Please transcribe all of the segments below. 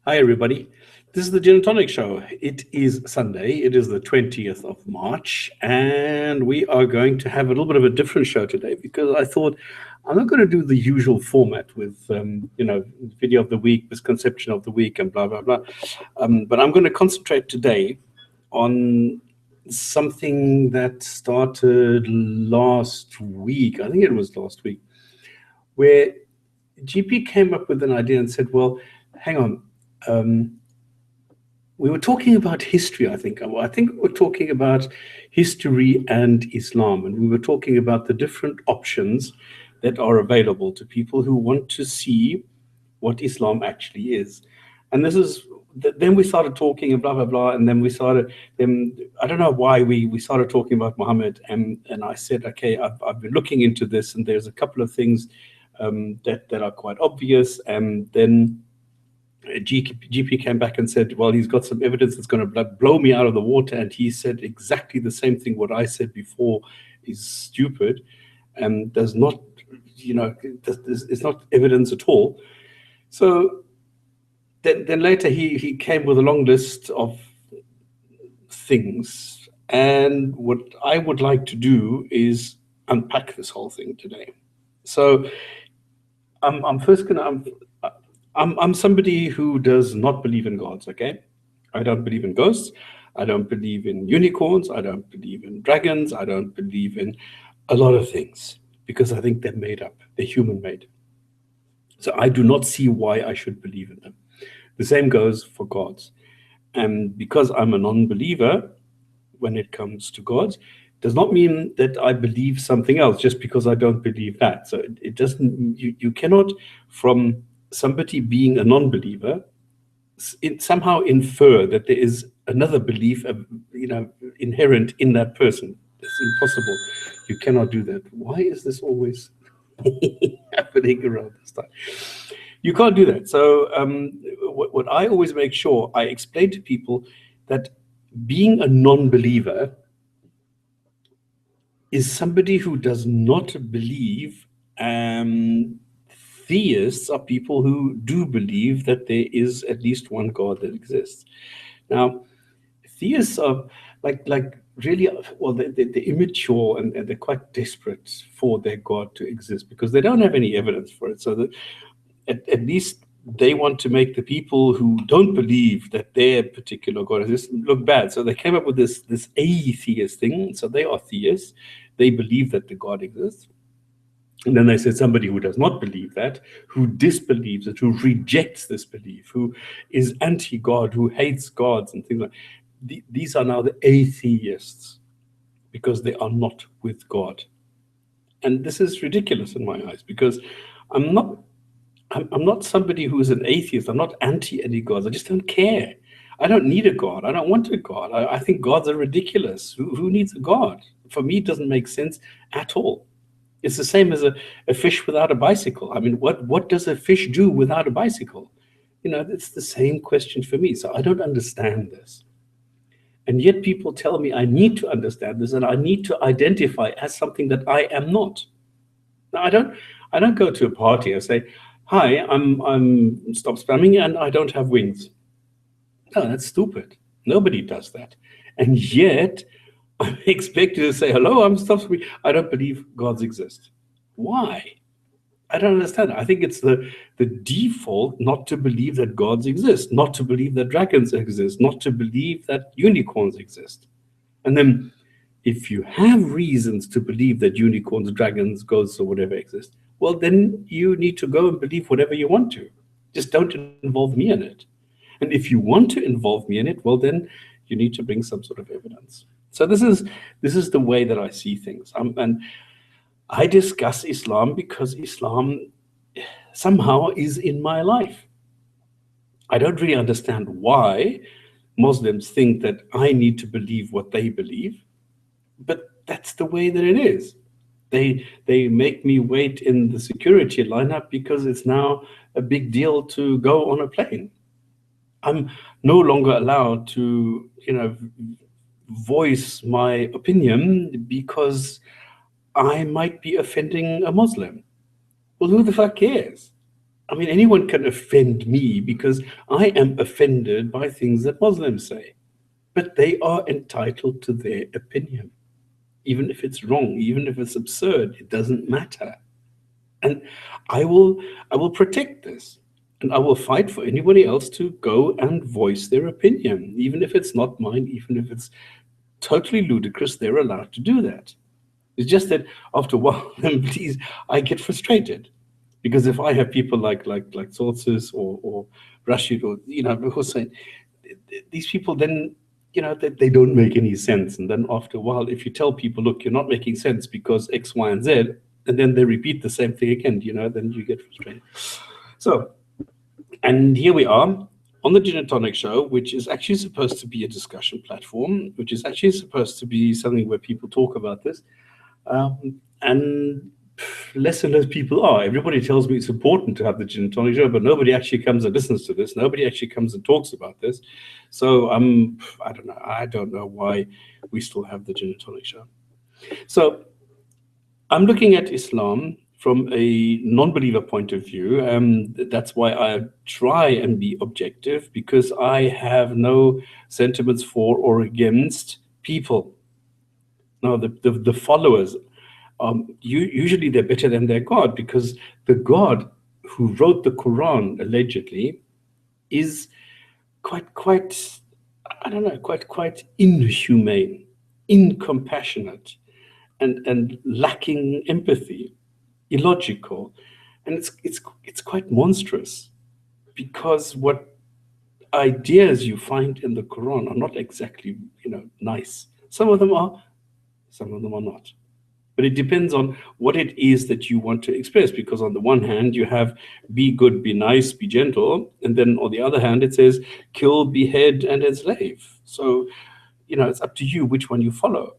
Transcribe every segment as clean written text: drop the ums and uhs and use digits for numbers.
Hi, everybody. This is the Gin&Tonic show. It is Sunday. It is the 20th of March, and we are going to have a little bit of a different show today because I thought I'm not going to do the usual format with, video of the week, misconception of the week, and blah, blah, blah. But I'm going to concentrate today on something that started last week. I think it was last week, where GP came up with an idea and said, well, hang on. We were talking about history, I think. I think we were talking about history and Islam, and we were talking about the different options that are available to people who want to see what Islam actually is. And then we started talking and blah, blah, blah, and then I don't know why we started talking about Muhammad, and I said, okay, I've been looking into this, and there's a couple of things that are quite obvious, and then GP came back and said, well, he's got some evidence that's going to blow me out of the water. And he said exactly the same thing. What I said before is stupid and does not, it's not evidence at all. So then later he came with a long list of things. And what I would like to do is unpack this whole thing today. So I'm first going to... I'm somebody who does not believe in gods, okay? I don't believe in ghosts. I don't believe in unicorns. I don't believe in dragons. I don't believe in a lot of things because I think they're made up. They're human-made. So I do not see why I should believe in them. The same goes for gods. And because I'm a non-believer when it comes to gods, does not mean that I believe something else just because I don't believe that. So it doesn't, you cannot, from somebody being a non-believer, somehow infer that there is another belief, inherent in that person. It's impossible. You cannot do that. Why is this always happening around this time? You can't do that. So what I always make sure I explain to people that being a non-believer is somebody who does not believe. Theists are people who do believe that there is at least one God that exists. Now, theists are like really, well, they're immature and they're quite desperate for their God to exist because they don't have any evidence for it. So that at least they want to make the people who don't believe that their particular God exists look bad. So they came up with this atheist thing. So they are theists. They believe that the God exists. And then they said somebody who does not believe that, who disbelieves it, who rejects this belief, who is anti-God, who hates gods and things like that. These are now the atheists because they are not with God. And this is ridiculous in my eyes because I'm not somebody who is an atheist. I'm not anti any gods. I just don't care. I don't need a God. I don't want a God. I think gods are ridiculous. Who needs a God? For me, it doesn't make sense at all. It's the same as a fish without a bicycle. I mean, what does a fish do without a bicycle? It's the same question for me. So I don't understand this. And yet people tell me I need to understand this and I need to identify as something that I am not. Now, I don't go to a party and say, hi, I'm stop spamming and I don't have wings. No, that's stupid. Nobody does that. And yet I'm expected to say, hello, I'm stop spamming. I don't believe gods exist. Why? I don't understand. I think it's the default not to believe that gods exist, not to believe that dragons exist, not to believe that unicorns exist. And then if you have reasons to believe that unicorns, dragons, ghosts, or whatever exist, well, then you need to go and believe whatever you want to. Just don't involve me in it. And if you want to involve me in it, well, then you need to bring some sort of evidence. So this is the way that I see things. And I discuss Islam because Islam somehow is in my life. I don't really understand why Muslims think that I need to believe what they believe, but that's the way that it is. They make me wait in the security lineup because it's now a big deal to go on a plane. I'm no longer allowed to, voice my opinion because I might be offending a Muslim. Well, who the fuck cares? I mean, anyone can offend me because I am offended by things that Muslims say. But they are entitled to their opinion. Even if it's wrong, even if it's absurd, it doesn't matter. And I will I will protect this. And I will fight for anybody else to go and voice their opinion, even if it's not mine, even if it's totally ludicrous, they're allowed to do that. It's just that after a while, then please, I get frustrated. Because if I have people like Sources or Rashid or Hussein, these people then they don't make any sense. And then after a while, if you tell people, look, you're not making sense because X, Y, and Z, and then they repeat the same thing again, then you get frustrated. So, and here we are on the Gin&Tonic show, which is actually supposed to be a discussion platform, which is actually supposed to be something where people talk about this. And less and less people are. Everybody tells me it's important to have the Gin&Tonic show, but nobody actually comes and listens to this. Nobody actually comes and talks about this. So I don't know. I don't know why we still have the Gin&Tonic show. So I'm looking at Islam from a non-believer point of view. That's why I try and be objective, because I have no sentiments for or against people. No, the followers. Usually they're better than their God, because the God who wrote the Quran allegedly is quite I don't know, quite inhumane, incompassionate, and lacking empathy, illogical, and it's quite monstrous, because what ideas you find in the Quran are not exactly nice. Some of them are, some of them are not. But it depends on what it is that you want to express, because on the one hand, you have be good, be nice, be gentle. And then on the other hand, it says kill, behead, and enslave. So, it's up to you which one you follow.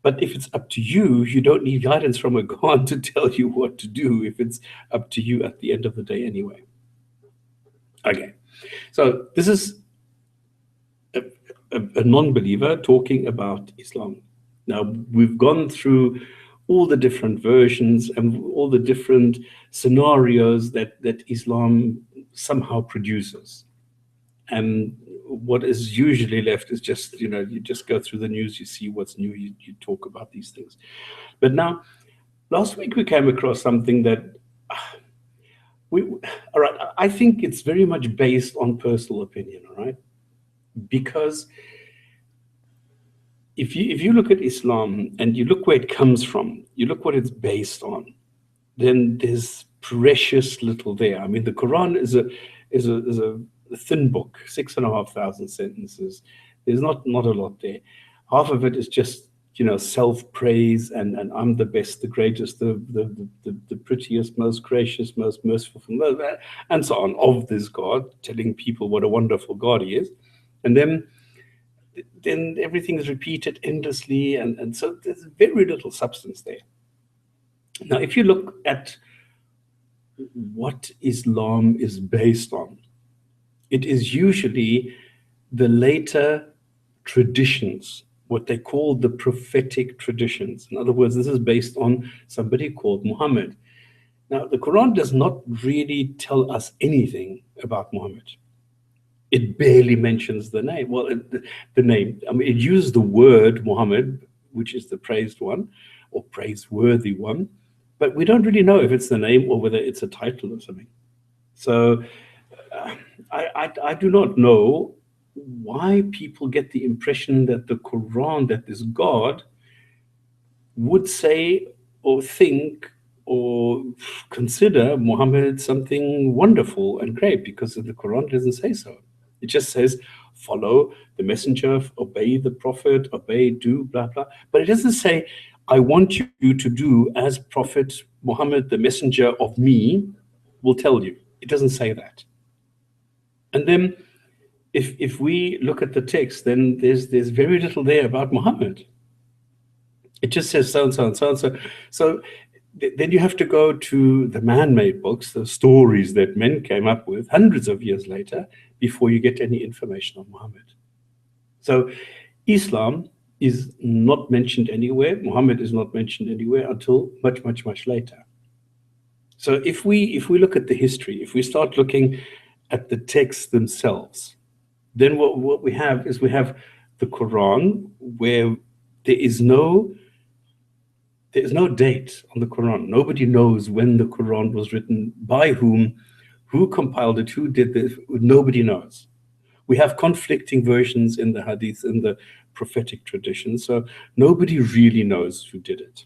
But if it's up to you, you don't need guidance from a God to tell you what to do, if it's up to you at the end of the day anyway. Okay, so this is a non-believer talking about Islam. Now, we've gone through all the different versions and all the different scenarios that Islam somehow produces. And what is usually left is just, you just go through the news, you see what's new, you talk about these things. But now, last week we came across something that, all right, I think it's very much based on personal opinion, all right? Because if you look at Islam and you look where it comes from, you look what it's based on, then there's precious little there. I mean, the Quran is a thin book, 6,500 sentences. There's not a lot there. Half of it is just self-praise and I'm the best, the greatest, the prettiest, most gracious, most merciful, and so on, of this God, telling people what a wonderful God he is. And then everything is repeated endlessly, and so there's very little substance there. Now, if you look at what Islam is based on, it is usually the later traditions, what they call the prophetic traditions. In other words, this is based on somebody called Muhammad. Now, the Quran does not really tell us anything about Muhammad. It barely mentions the name. Well, the name, I mean, it used the word Muhammad, which is the praised one or praiseworthy one, but we don't really know if it's the name or whether it's a title or something. So I do not know why people get the impression that the Quran, that this God would say or think or consider Muhammad something wonderful and great, because the Quran doesn't say so. It just says, follow the messenger, obey the prophet, obey, do, blah, blah. But it doesn't say, I want you to do as Prophet Muhammad, the messenger of me, will tell you. It doesn't say that. And then if we look at the text, then there's very little there about Muhammad. It just says so and so and so and so. So then you have to go to the man-made books, the stories that men came up with hundreds of years later, before you get any information on Muhammad. So Islam is not mentioned anywhere. Muhammad is not mentioned anywhere until much, much, much later. So if we look at the history, if we start looking at the texts themselves, then what we have is we have the Quran, where there is no there is no date on the Quran. Nobody knows when the Quran was written, by whom, who compiled it, who did this. Nobody knows. We have conflicting versions in the Hadith, in the prophetic tradition. So nobody really knows who did it.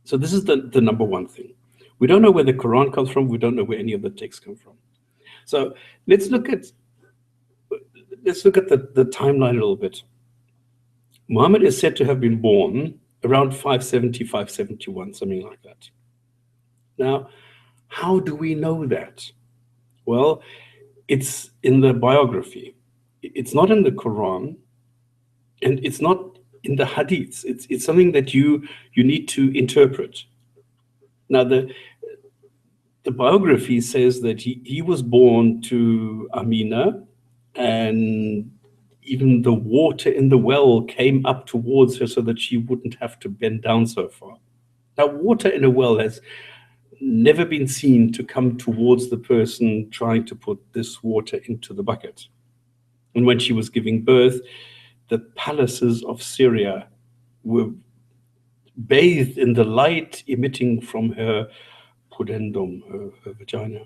So this is the number one thing. We don't know where the Quran comes from. We don't know where any of the texts come from. So let's look at the timeline a little bit. Muhammad is said to have been born around 570, 571, something like that. Now, how do we know that? Well, it's in the biography. It's not in the Quran, and it's not in the Hadiths. It's something that you need to interpret. Now, the biography says that he was born to Amina, and even the water in the well came up towards her so that she wouldn't have to bend down so far. Now, water in a well has never been seen to come towards the person trying to put this water into the bucket. And when she was giving birth, the palaces of Syria were bathed in the light emitting from her pudendum, her vagina.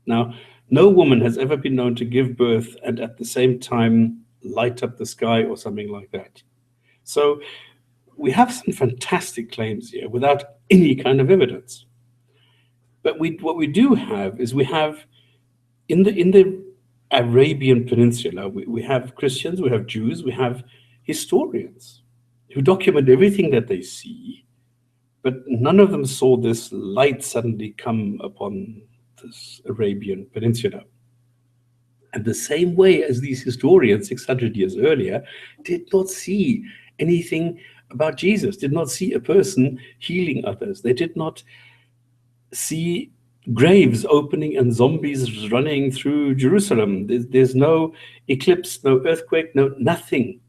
Now, no woman has ever been known to give birth and at the same time light up the sky or something like that. So we have some fantastic claims here without any kind of evidence. But what we do have is we have in the Arabian Peninsula, we have Christians, we have Jews, we have historians who document everything that they see, but none of them saw this light suddenly come upon this Arabian Peninsula. And the same way as these historians 600 years earlier did not see anything about Jesus, did not see a person healing others. They did not see graves opening and zombies running through Jerusalem. There's no eclipse, no earthquake, nothing.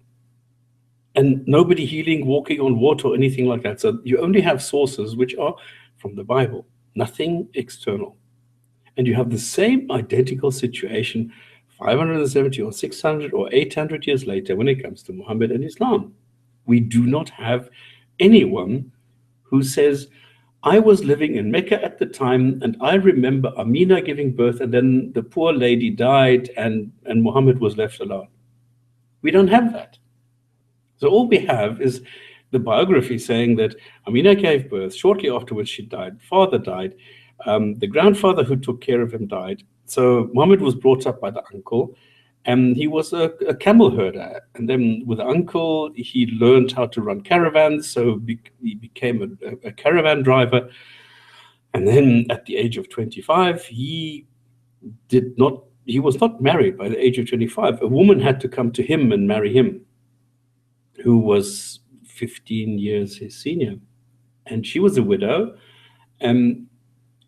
And nobody healing, walking on water or anything like that. So you only have sources which are from the Bible, nothing external. And you have the same identical situation 570 or 600 or 800 years later when it comes to Muhammad and Islam. We do not have anyone who says, I was living in Mecca at the time, and I remember Amina giving birth, and then the poor lady died, and Muhammad was left alone. We don't have that. So all we have is the biography saying that Amina gave birth. Shortly afterwards, she died. Father died. The grandfather who took care of him died. So Muhammad was brought up by the uncle, and he was a camel herder. And then with the uncle, he learned how to run caravans. So he became a caravan driver. And then at the age of 25, he was not married by the age of 25. A woman had to come to him and marry him, who was 15 years his senior. And she was a widow. And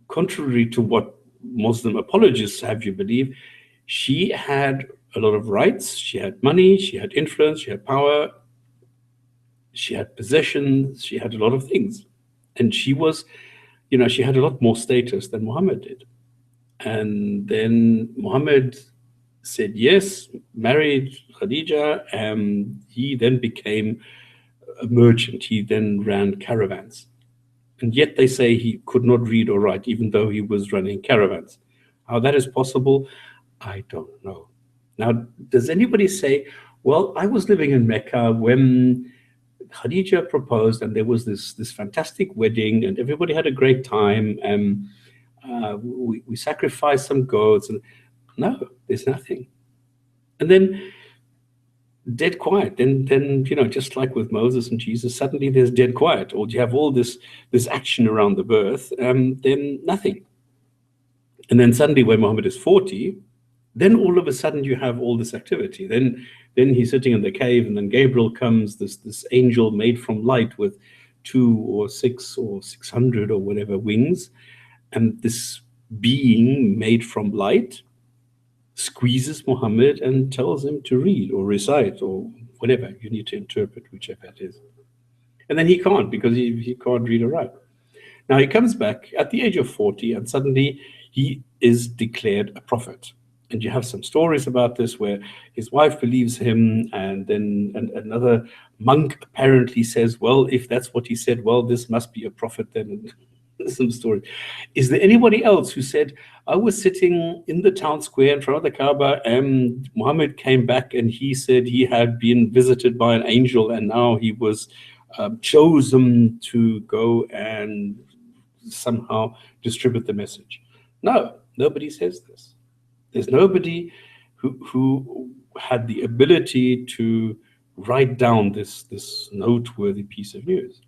contrary to what Muslim apologists have you believe, she had a lot of rights. She had money, she had influence, she had power, she had possessions, she had a lot of things. And she was, she had a lot more status than Muhammad did. And then Muhammad said yes, married Khadija, and he then became a merchant. He then ran caravans. And yet they say he could not read or write, even though he was running caravans. How that is possible, I don't know. Now, does anybody say, well, I was living in Mecca when Khadija proposed, and there was this fantastic wedding, and everybody had a great time, and we sacrificed some goats. And no, there's nothing. And then dead quiet. Then just like with Moses and Jesus, suddenly there's dead quiet, or you have all this action around the birth, then nothing. And then suddenly when Muhammad is 40, then all of a sudden you have all this activity. Then he's sitting in the cave, and then Gabriel comes, this angel made from light with 2 or 6 or 600 or whatever wings, and this being made from light squeezes Muhammad and tells him to read or recite or whatever. You need to interpret whichever it is. And then he can't, because he can't read or write. Now he comes back at the age of 40, and suddenly he is declared a prophet. And you have some stories about this where his wife believes him, and then another monk apparently says, well, if that's what he said, well, this must be a prophet then. Some story. Is there anybody else who said, I was sitting in the town square in front of the Kaaba, and Muhammad came back and he said he had been visited by an angel, and now he was chosen to go and somehow distribute the message? No, nobody says this. There's nobody who had the ability to write down this noteworthy piece of news.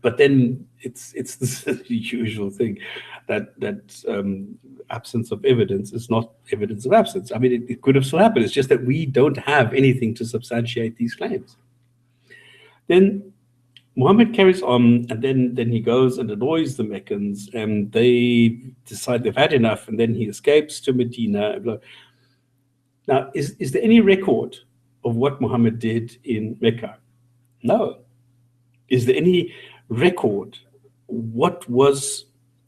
But then it's this usual thing that absence of evidence is not evidence of absence. I mean, it could have still happened. It's just that we don't have anything to substantiate these claims. Then Muhammad carries on, and then he goes and annoys the Meccans, and they decide they've had enough, and then he escapes to Medina. Now, is there any record of what Muhammad did in Mecca? No. Is there any record what was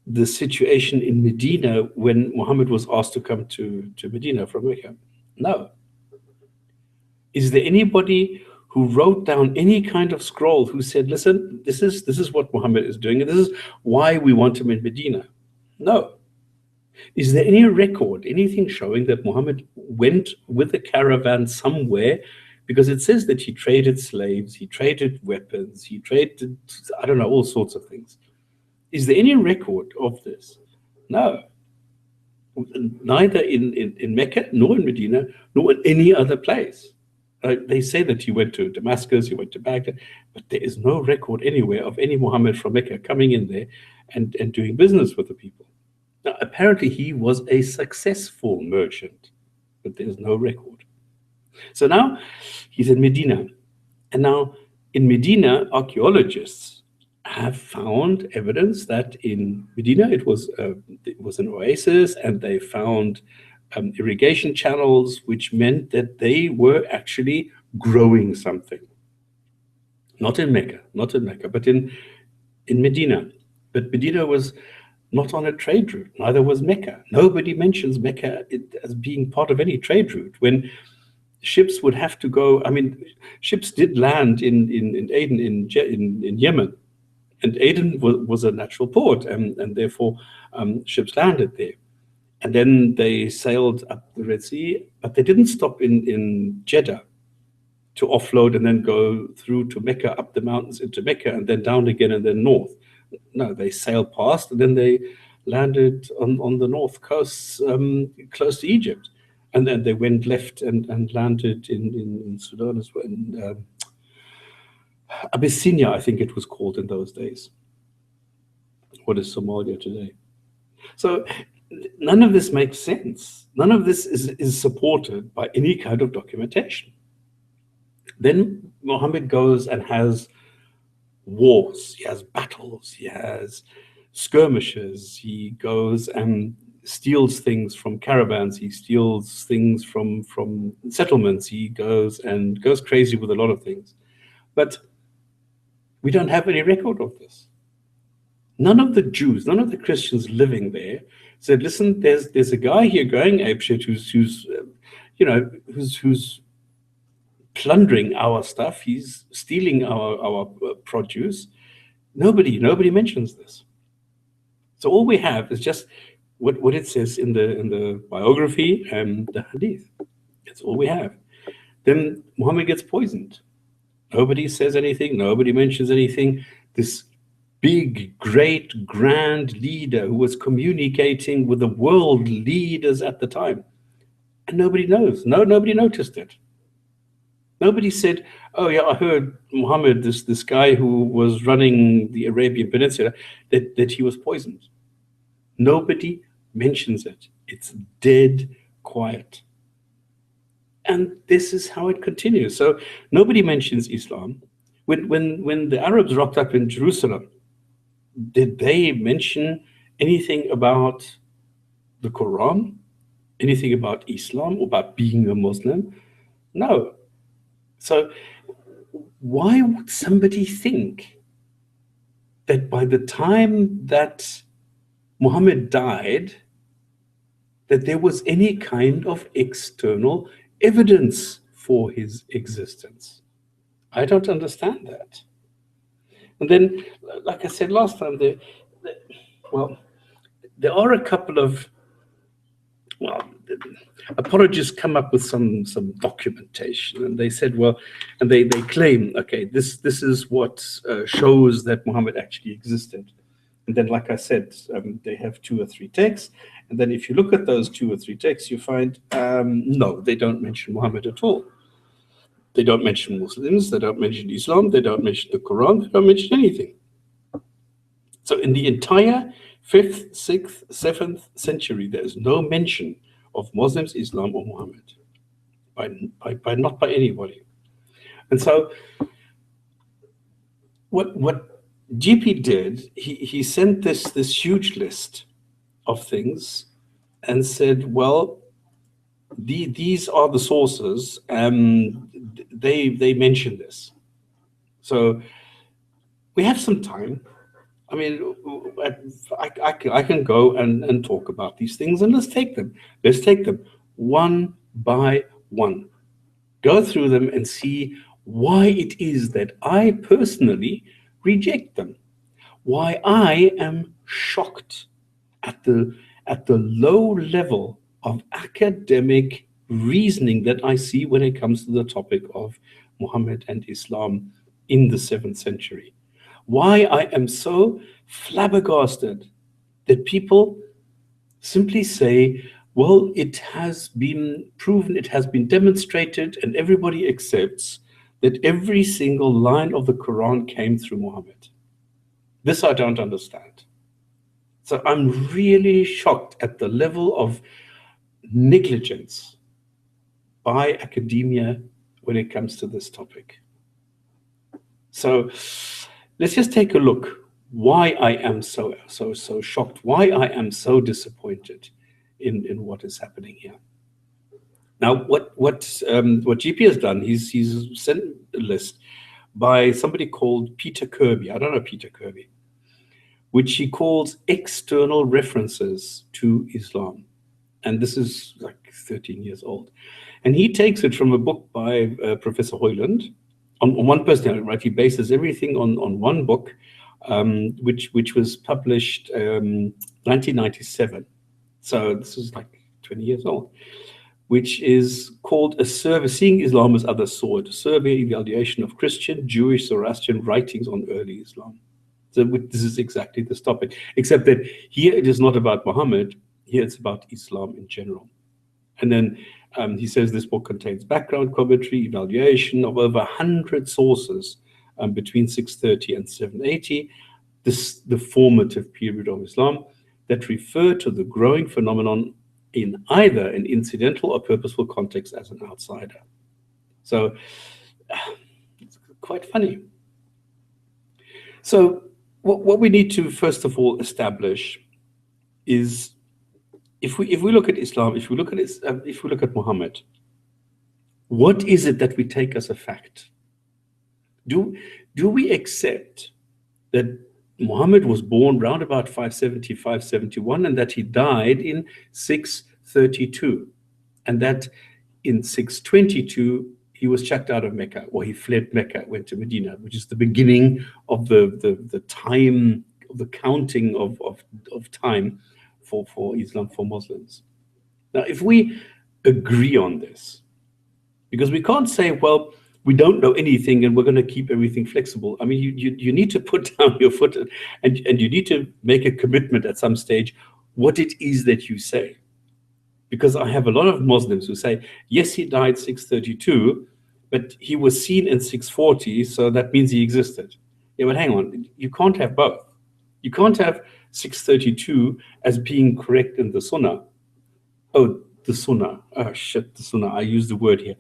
the situation in Medina when Muhammad was asked to come to Medina from Mecca? No. Is there anybody who wrote down any kind of scroll who said, listen, this is what Muhammad is doing, and this is why we want him in Medina? No. Is there any record, anything showing that Muhammad went with a caravan somewhere? Because it says that he traded slaves, he traded weapons, he traded, I don't know, all sorts of things. Is there any record of this? No. Neither in Mecca, nor in Medina, nor in any other place. They say that he went to Damascus, he went to Baghdad, but there is no record anywhere of any Muhammad from Mecca coming in there and doing business with the people. Now, apparently he was a successful merchant, but there's no record. So now he's in Medina. And now in Medina, archaeologists have found evidence that in Medina it was an oasis, and they found irrigation channels, which meant that they were actually growing something. Not in Mecca, but in Medina. But Medina was not on a trade route, neither was Mecca. Nobody mentions Mecca as being part of any trade route. When ships would have to go, I mean, ships did land in Aden, in Yemen, and Aden was a natural port, and therefore ships landed there. And then they sailed up the Red Sea, but they didn't stop in Jeddah to offload and then go through to Mecca, up the mountains into Mecca, and then down again and then north. No, they sailed past, and then they landed on the north coast, close to Egypt. And then they went left and landed in Sudan as well, in Abyssinia, I think it was called in those days. What is Somalia today? So none of this makes sense. None of this is supported by any kind of documentation. Then Muhammad goes and has wars, he has battles, he has skirmishes, he goes and steals things from caravans, he steals things from settlements, he goes crazy with a lot of things. But we don't have any record of this. None of the Jews, none of the Christians living there said, listen, there's a guy here going apeshit who's plundering our stuff, he's stealing our produce. Nobody mentions this. So all we have is just what it says in the biography and the hadith. That's all we have. Then Muhammad gets poisoned. Nobody says anything. Nobody mentions anything. This big, great, grand leader who was communicating with the world leaders at the time, and nobody knows. Nobody noticed it. Nobody said, oh yeah, I heard Muhammad, this guy who was running the Arabian Peninsula, that he was poisoned. Nobody mentions it. It's dead quiet. And this is how it continues. So nobody mentions Islam. When the Arabs rocked up in Jerusalem, did they mention anything about the Quran? Anything about Islam or about being a Muslim? No. So why would somebody think that by the time that Muhammad died, that there was any kind of external evidence for his existence. I don't understand that. And then, like I said last time, well, there are a couple of, well, apologists come up with some documentation, and they said, well, and they claim, okay, this is what shows that Muhammad actually existed. And then, like I said, they have 2 or 3 texts. And then if you look at those 2 or 3 texts, you find, no, they don't mention Muhammad at all. They don't mention Muslims. They don't mention Islam. They don't mention the Quran. They don't mention anything. So in the entire 5th, 6th, 7th century, there is no mention of Muslims, Islam, or Muhammad, not by anybody. And so what GP did, he sent this huge list of things and said, well, these are the sources, they mention this. So we have some time. I mean, I can go and talk about these things, and let's take them. Let's take them one by one. Go through them and see why it is that I personally reject them. Why I am shocked at the low level of academic reasoning that I see when it comes to the topic of Muhammad and Islam in the 7th century. Why I am so flabbergasted that people simply say, well, it has been proven, it has been demonstrated, and everybody accepts that every single line of the Quran came through Muhammad. This I don't understand. So I'm really shocked at the level of negligence by academia when it comes to this topic. So let's just take a look why I am so shocked, why I am so disappointed in what is happening here. Now, what GP has done, he's sent a list by somebody called Peter Kirby. I don't know Peter Kirby, which he calls external references to Islam. And this is like 13 years old. And he takes it from a book by Professor Hoyland on one person, right? He bases everything on one book, which was published 1997. So this is like 20 years old, which is called A Survey, Seeing Islam as Others Saw It, a survey evaluation of Christian, Jewish, Zoroastrian writings on early Islam. So this is exactly this topic, except that here it is not about Muhammad, here it's about Islam in general. And then he says this book contains background commentary, evaluation of over 100 sources between 630 and 780, the formative period of Islam, that refer to the growing phenomenon in either an incidental or purposeful context as an outsider. So it's quite funny. So what we need to first of all establish is, if we look at Islam, if we look at Muhammad, what is it that we take as a fact? Do we accept that Muhammad was born round about 570, 571, and that he died in 632, and that in 622 he was chucked out of Mecca, or he fled Mecca, went to Medina, which is the beginning of the time of the counting of time for Islam, for Muslims. Now, if we agree on this, because we can't say, well, we don't know anything and we're going to keep everything flexible. I mean, you need to put down your foot and you need to make a commitment at some stage what it is that you say. Because I have a lot of Muslims who say, yes, he died 632, but he was seen in 640, so that means he existed. Yeah, but hang on, you can't have both. You can't have 632 as being correct in the Sunnah. Oh, the Sunnah. Oh, shit, the Sunnah. I use the word here.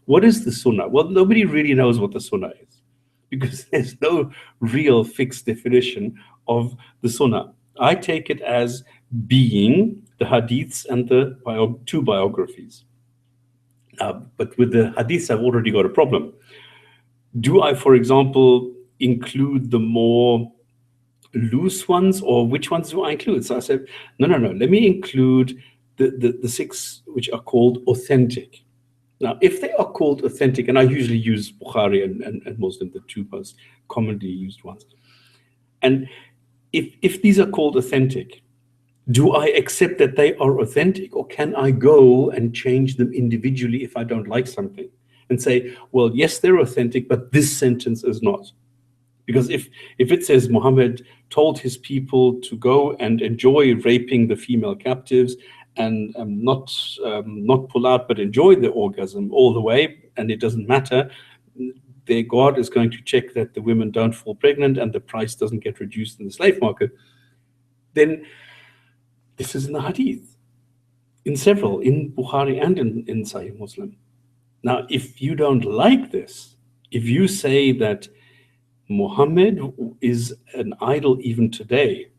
What is the Sunnah? Well, nobody really knows what the Sunnah is, because there's no real fixed definition of the Sunnah. I take it as being the hadiths and the two biographies. But with the hadiths, I've already got a problem. Do I, for example, include the more loose ones, or which ones do I include? So I said, no, let me include the 6 which are called authentic. Now, if they are called authentic, and I usually use Bukhari and Muslim, the 2 most commonly used ones. And if these are called authentic, do I accept that they are authentic, or can I go and change them individually if I don't like something and say, well, yes, they're authentic, but this sentence is not? Because if it says Muhammad told his people to go and enjoy raping the female captives and not pull out, but enjoy the orgasm all the way, and it doesn't matter, their God is going to check that the women don't fall pregnant and the price doesn't get reduced in the slave market, then this is in the Hadith, in several, in Bukhari and in Sahih Muslim. Now, if you don't like this, if you say that Muhammad is an idol even today,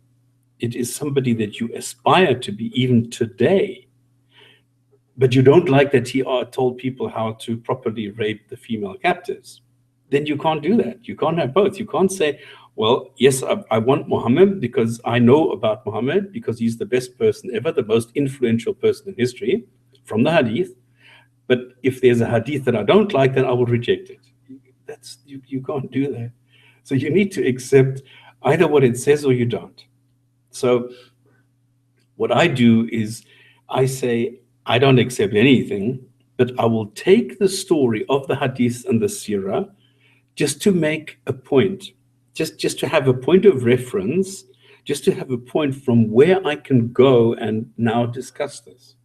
it is somebody that you aspire to be even today, but you don't like that he told people how to properly rape the female captives, then you can't do that. You can't have both. You can't say, well, yes, I want Muhammad because I know about Muhammad, because he's the best person ever, the most influential person in history from the Hadith. But if there's a Hadith that I don't like, then I will reject it. You can't do that. So you need to accept either what it says or you don't. So what I do is I say, I don't accept anything, but I will take the story of the Hadith and the Sirah just to make a point, just to have a point of reference, just to have a point from where I can go and now discuss this.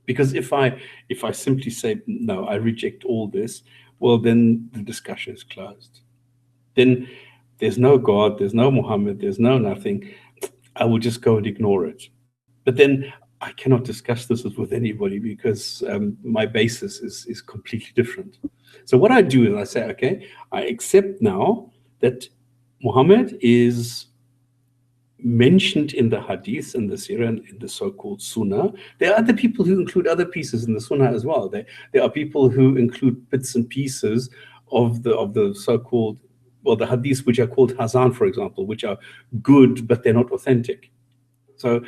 Because if I simply say, no, I reject all this, well, then the discussion is closed. Then there's no God, there's no Muhammad, there's no nothing. I will just go and ignore it. But then I cannot discuss this with anybody because my basis is completely different. So what I do is I say, okay, I accept now that Muhammad is mentioned in the Hadith and the Sirah and in the so-called Sunnah. There are other people who include other pieces in the Sunnah as well. There are people who include bits and pieces of the so-called, well, the Hadiths which are called Hazan, for example, which are good, but they're not authentic. So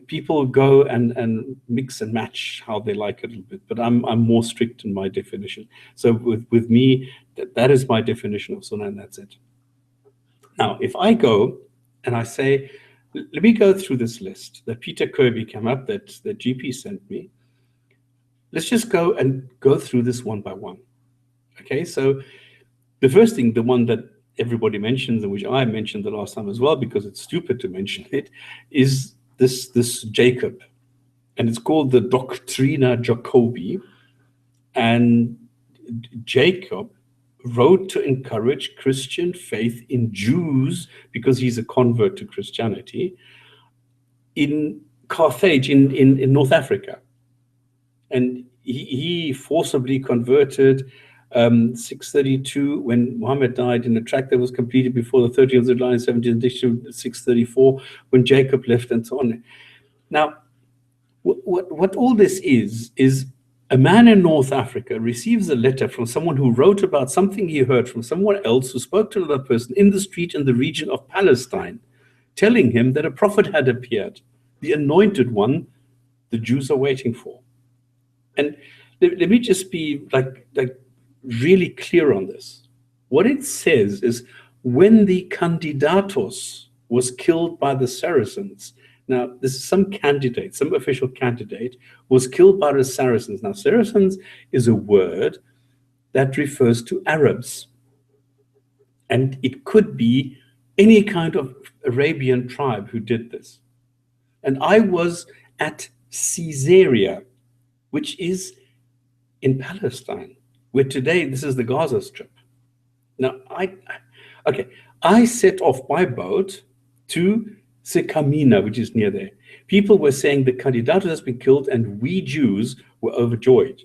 people go and mix and match how they like it a little bit, but I'm more strict in my definition. So with me, that is my definition of Sunnah, and that's it. Now, if I go and I say, let me go through this list that Peter Kirby came up, that GP sent me. Let's just go through this one by one. Okay, so the first thing, the one that everybody mentions and which I mentioned the last time as well, because it's stupid to mention it, is this Jacob, and it's called the Doctrina Jacobi. And Jacob wrote to encourage Christian faith in Jews, because he's a convert to Christianity, in Carthage in North Africa. And he forcibly converted 632 when Muhammad died, in a tract that was completed before the 13th of July 17th, 634, when Jacob left, and so on. Now, what all this is a man in North Africa receives a letter from someone who wrote about something he heard from someone else who spoke to another person in the street in the region of Palestine, telling him that a prophet had appeared, the anointed one the Jews are waiting for. And let me just be like really clear on this. What it says is, when the candidatos was killed by the Saracens. Now, this is some official candidate was killed by the Saracens. Now, Saracens is a word that refers to Arabs. And it could be any kind of Arabian tribe who did this. And I was at Caesarea, which is in Palestine, where today this is the Gaza Strip. Now, I set off by boat to Sekamina, which is near there. People were saying the candidato has been killed, and we Jews were overjoyed,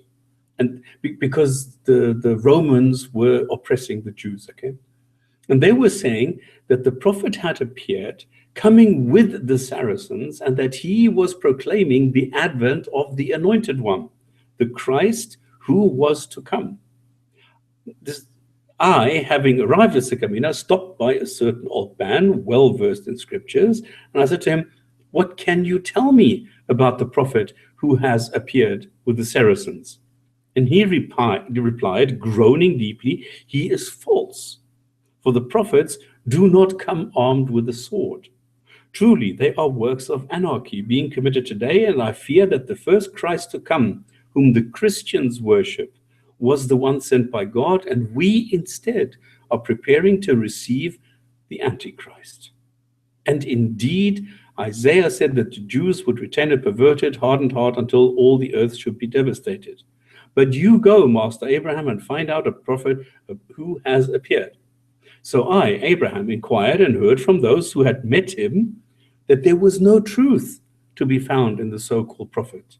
and because the Romans were oppressing the Jews. Okay, and they were saying that the prophet had appeared, coming with the Saracens, and that he was proclaiming the advent of the Anointed One, the Christ who was to come. I, having arrived at Sycamina, stopped by a certain old man, well versed in scriptures, and I said to him, "What can you tell me about the prophet who has appeared with the Saracens?" And he replied, groaning deeply, "He is false, for the prophets do not come armed with a sword. Truly, they are works of anarchy being committed today, and I fear that the first Christ to come, whom the Christians worship, was the one sent by God, and we instead are preparing to receive the Antichrist." And indeed, Isaiah said that the Jews would retain a perverted, hardened heart until all the earth should be devastated. But you go, Master Abraham, and find out a prophet who has appeared. So I, Abraham, inquired and heard from those who had met him that there was no truth to be found in the so-called prophet,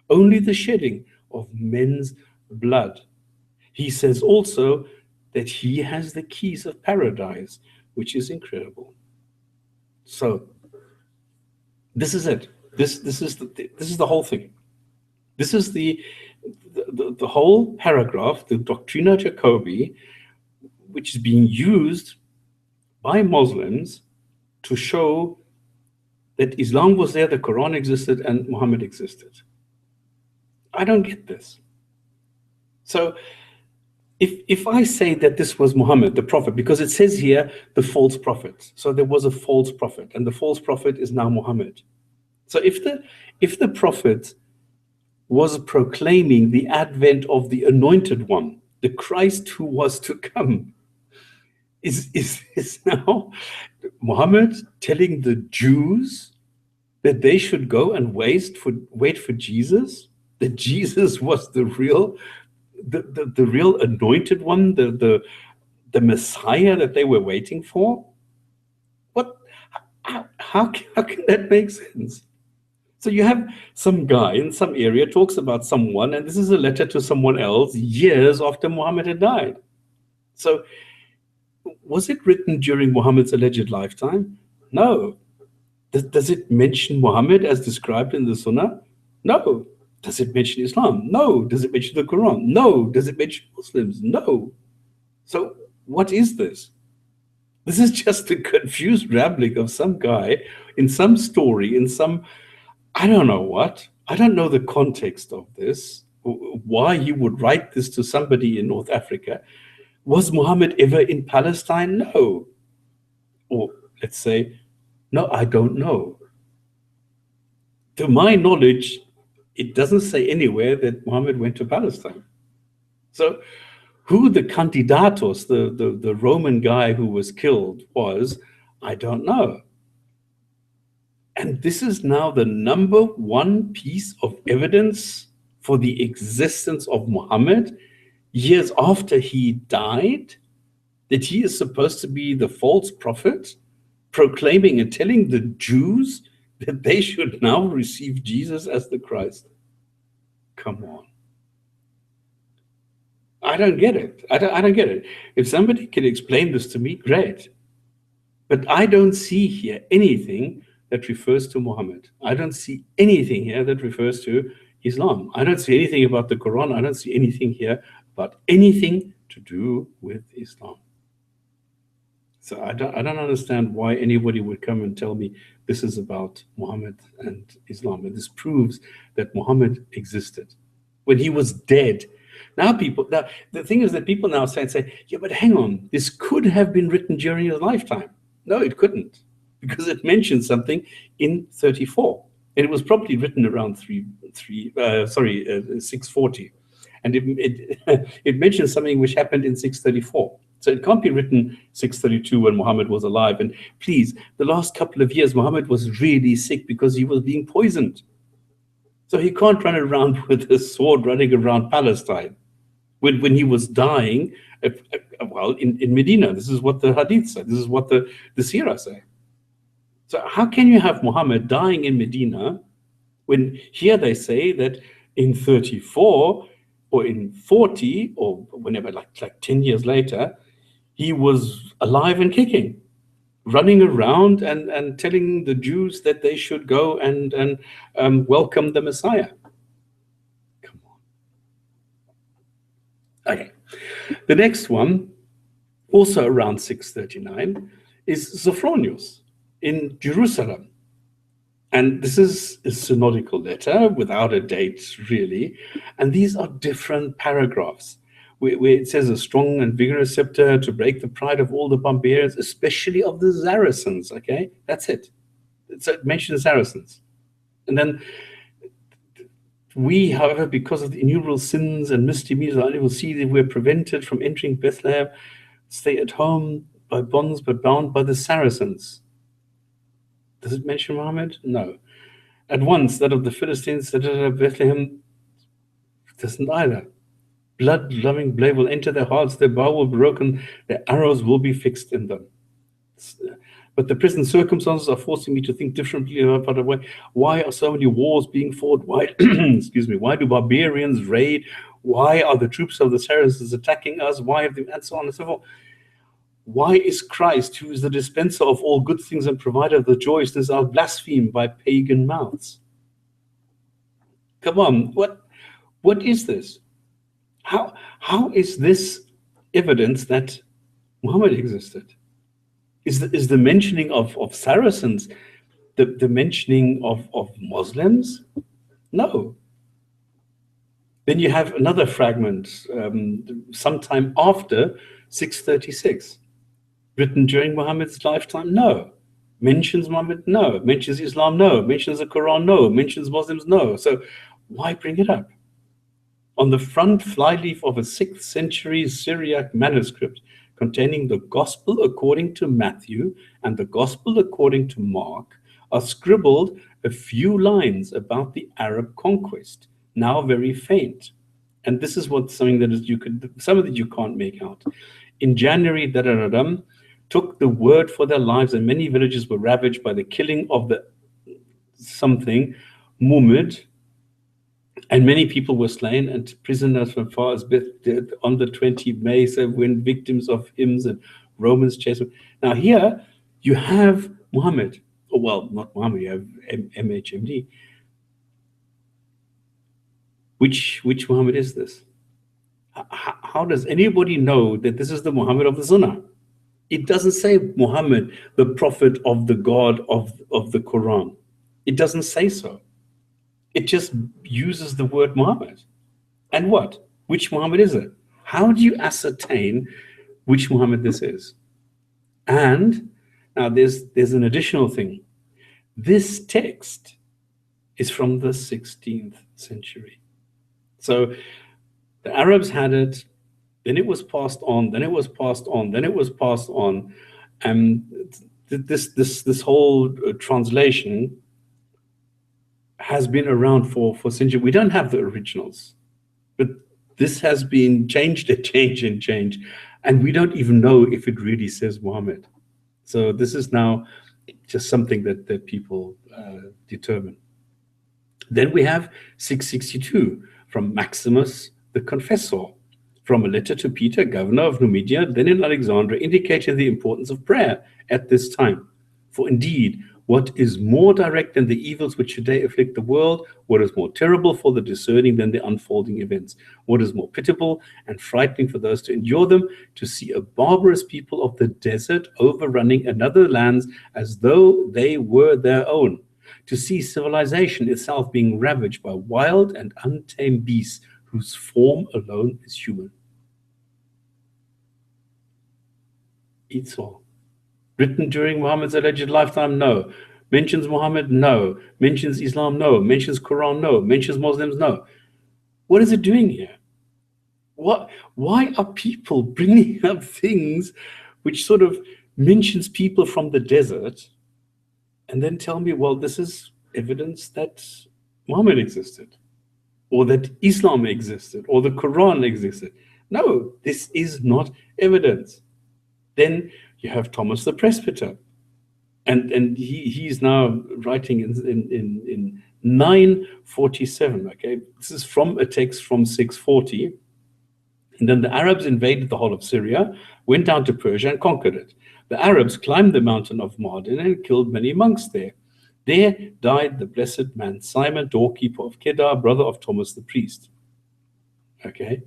only the shedding of men's blood. He says also that he has the keys of paradise, which is incredible. So this is it. This is the whole thing. This is the whole paragraph, the Doctrina Jacobi, which is being used by Muslims to show that Islam was there, the Quran existed, and Muhammad existed. I don't get this. So if I say that this was Muhammad, the prophet, because it says here the false prophet, so there was a false prophet, and the false prophet is now Muhammad. So if the prophet was proclaiming the advent of the anointed one, the Christ who was to come, is now Muhammad telling the Jews that they should go and wait for Jesus, that Jesus was the real anointed one, the Messiah that they were waiting for? What? How can that make sense? So you have some guy in some area talks about someone, and this is a letter to someone else years after Muhammad had died. So was it written during Muhammad's alleged lifetime? No. Does it mention Muhammad as described in the Sunnah? No. Does it mention Islam? No. Does it mention the Quran? No. Does it mention Muslims? No. So what is this? This is just a confused rambling of some guy in some story, in some, I don't know what. I don't know the context of this, why he would write this to somebody in North Africa. Was Muhammad ever in Palestine? No. Or let's say, no, I don't know. To my knowledge, it doesn't say anywhere that Muhammad went to Palestine. So who the candidatos, the Roman guy who was killed was, I don't know. And this is now the number one piece of evidence for the existence of Muhammad years after he died, that he is supposed to be the false prophet, proclaiming and telling the Jews that they should now receive Jesus as the Christ. Come on. I don't get it. I don't get it. If somebody can explain this to me, great. But I don't see here anything that refers to Muhammad. I don't see anything here that refers to Islam. I don't see anything about the Quran. I don't see anything here about anything to do with Islam. So I don't understand why anybody would come and tell me this is about Muhammad and Islam. And this proves that Muhammad existed when he was dead. Now the thing is that people now say, yeah, but hang on, this could have been written during his lifetime. No, it couldn't, because it mentions something in 34. And it was probably written around 640. And it mentions something which happened in 634. So it can't be written 632 when Muhammad was alive. And please, the last couple of years, Muhammad was really sick because he was being poisoned. So he can't run around with a sword running around Palestine. When he was dying, in Medina, this is what the Hadith said. This is what the Sirah say. So how can you have Muhammad dying in Medina when here they say that in 34 or in 40 or whenever, like 10 years later, he was alive and kicking, running around and telling the Jews that they should go and welcome the Messiah. Come on. Okay. The next one also around 639, is Sophronius in Jerusalem. And this is a synodical letter without a date, really. And these are different paragraphs where it says a strong and vigorous scepter to break the pride of all the barbarians, especially of the Saracens. Okay, that's it. So it mentions Saracens. And then we, however, because of the innumerable sins and misdemeanors, are unable to see that we're prevented from entering Bethlehem, stay at home by bonds, but bound by the Saracens. Does it mention Muhammad? No. At once, that of the Philistines, that of Bethlehem, doesn't either. Blood-loving blade will enter their hearts, their bow will be broken, their arrows will be fixed in them. But the present circumstances are forcing me to think differently about the way. Why are so many wars being fought? Why, excuse me, why do barbarians raid? Why are the troops of the Saracens attacking us? Why have they, and so on and so forth. Why is Christ, who is the dispenser of all good things and provider of the joys, this are blasphemed by pagan mouths? Come on, what is this? How is this evidence that Muhammad existed? Is the mentioning of Saracens the mentioning of Muslims? No. Then you have another fragment sometime after 636. Written during Muhammad's lifetime? No. Mentions Muhammad? No. Mentions Islam? No. Mentions the Quran? No. Mentions Muslims? No. So why bring it up? On the front flyleaf of a 6th century Syriac manuscript containing the Gospel according to Matthew and the Gospel according to Mark are scribbled a few lines about the Arab conquest, now very faint. And this is what something that is some of it you can't make out. In January, da-da-da-dum, took the word for their lives, and many villages were ravaged by the killing of the something, Muhammad, and many people were slain and prisoners from far as on the 20th May, so when victims of hymns and Romans chased them. Now here you have Muhammad, or well, not Muhammad, you have MHMD. Which Muhammad is this? How does anybody know that this is the Muhammad of the Sunnah? It doesn't say Muhammad, the prophet of the God of the Quran. It doesn't say so. It just uses the word Muhammad. And what? Which Muhammad is it? How do you ascertain which Muhammad this is? And now there's an additional thing. This text is from the 16th century. So the Arabs had it, then it was passed on, then it was passed on, then it was passed on. And this whole translation has been around for centuries. We don't have the originals, but this has been changed and changed, and we don't even know if it really says Muhammad. So this is now just something that people determine. Then we have 662 from Maximus the Confessor, from a letter to Peter, governor of Numidia, then in Alexandria, indicating the importance of prayer at this time. For indeed, what is more direct than the evils which today afflict the world? What is more terrible for the discerning than the unfolding events? What is more pitiable and frightening for those to endure them? To see a barbarous people of the desert overrunning another lands as though they were their own. To see civilization itself being ravaged by wild and untamed beasts whose form alone is human. Esau. Written during Muhammad's alleged lifetime? No. Mentions Muhammad? No. Mentions Islam? No. Mentions Quran? No. Mentions Muslims? No. What is it doing here? Why are people bringing up things which sort of mentions people from the desert and then tell me, well, this is evidence that Muhammad existed, or that Islam existed, or the Quran existed? No, this is not evidence. Then you have Thomas the Presbyter, and he's now writing in 947. Okay, this is from a text from 640. And then the Arabs invaded the whole of Syria, went down to Persia and conquered it. The Arabs climbed the mountain of Mardin and killed many monks there. There died the blessed man Simon, doorkeeper of Kedar, brother of Thomas the priest. Okay,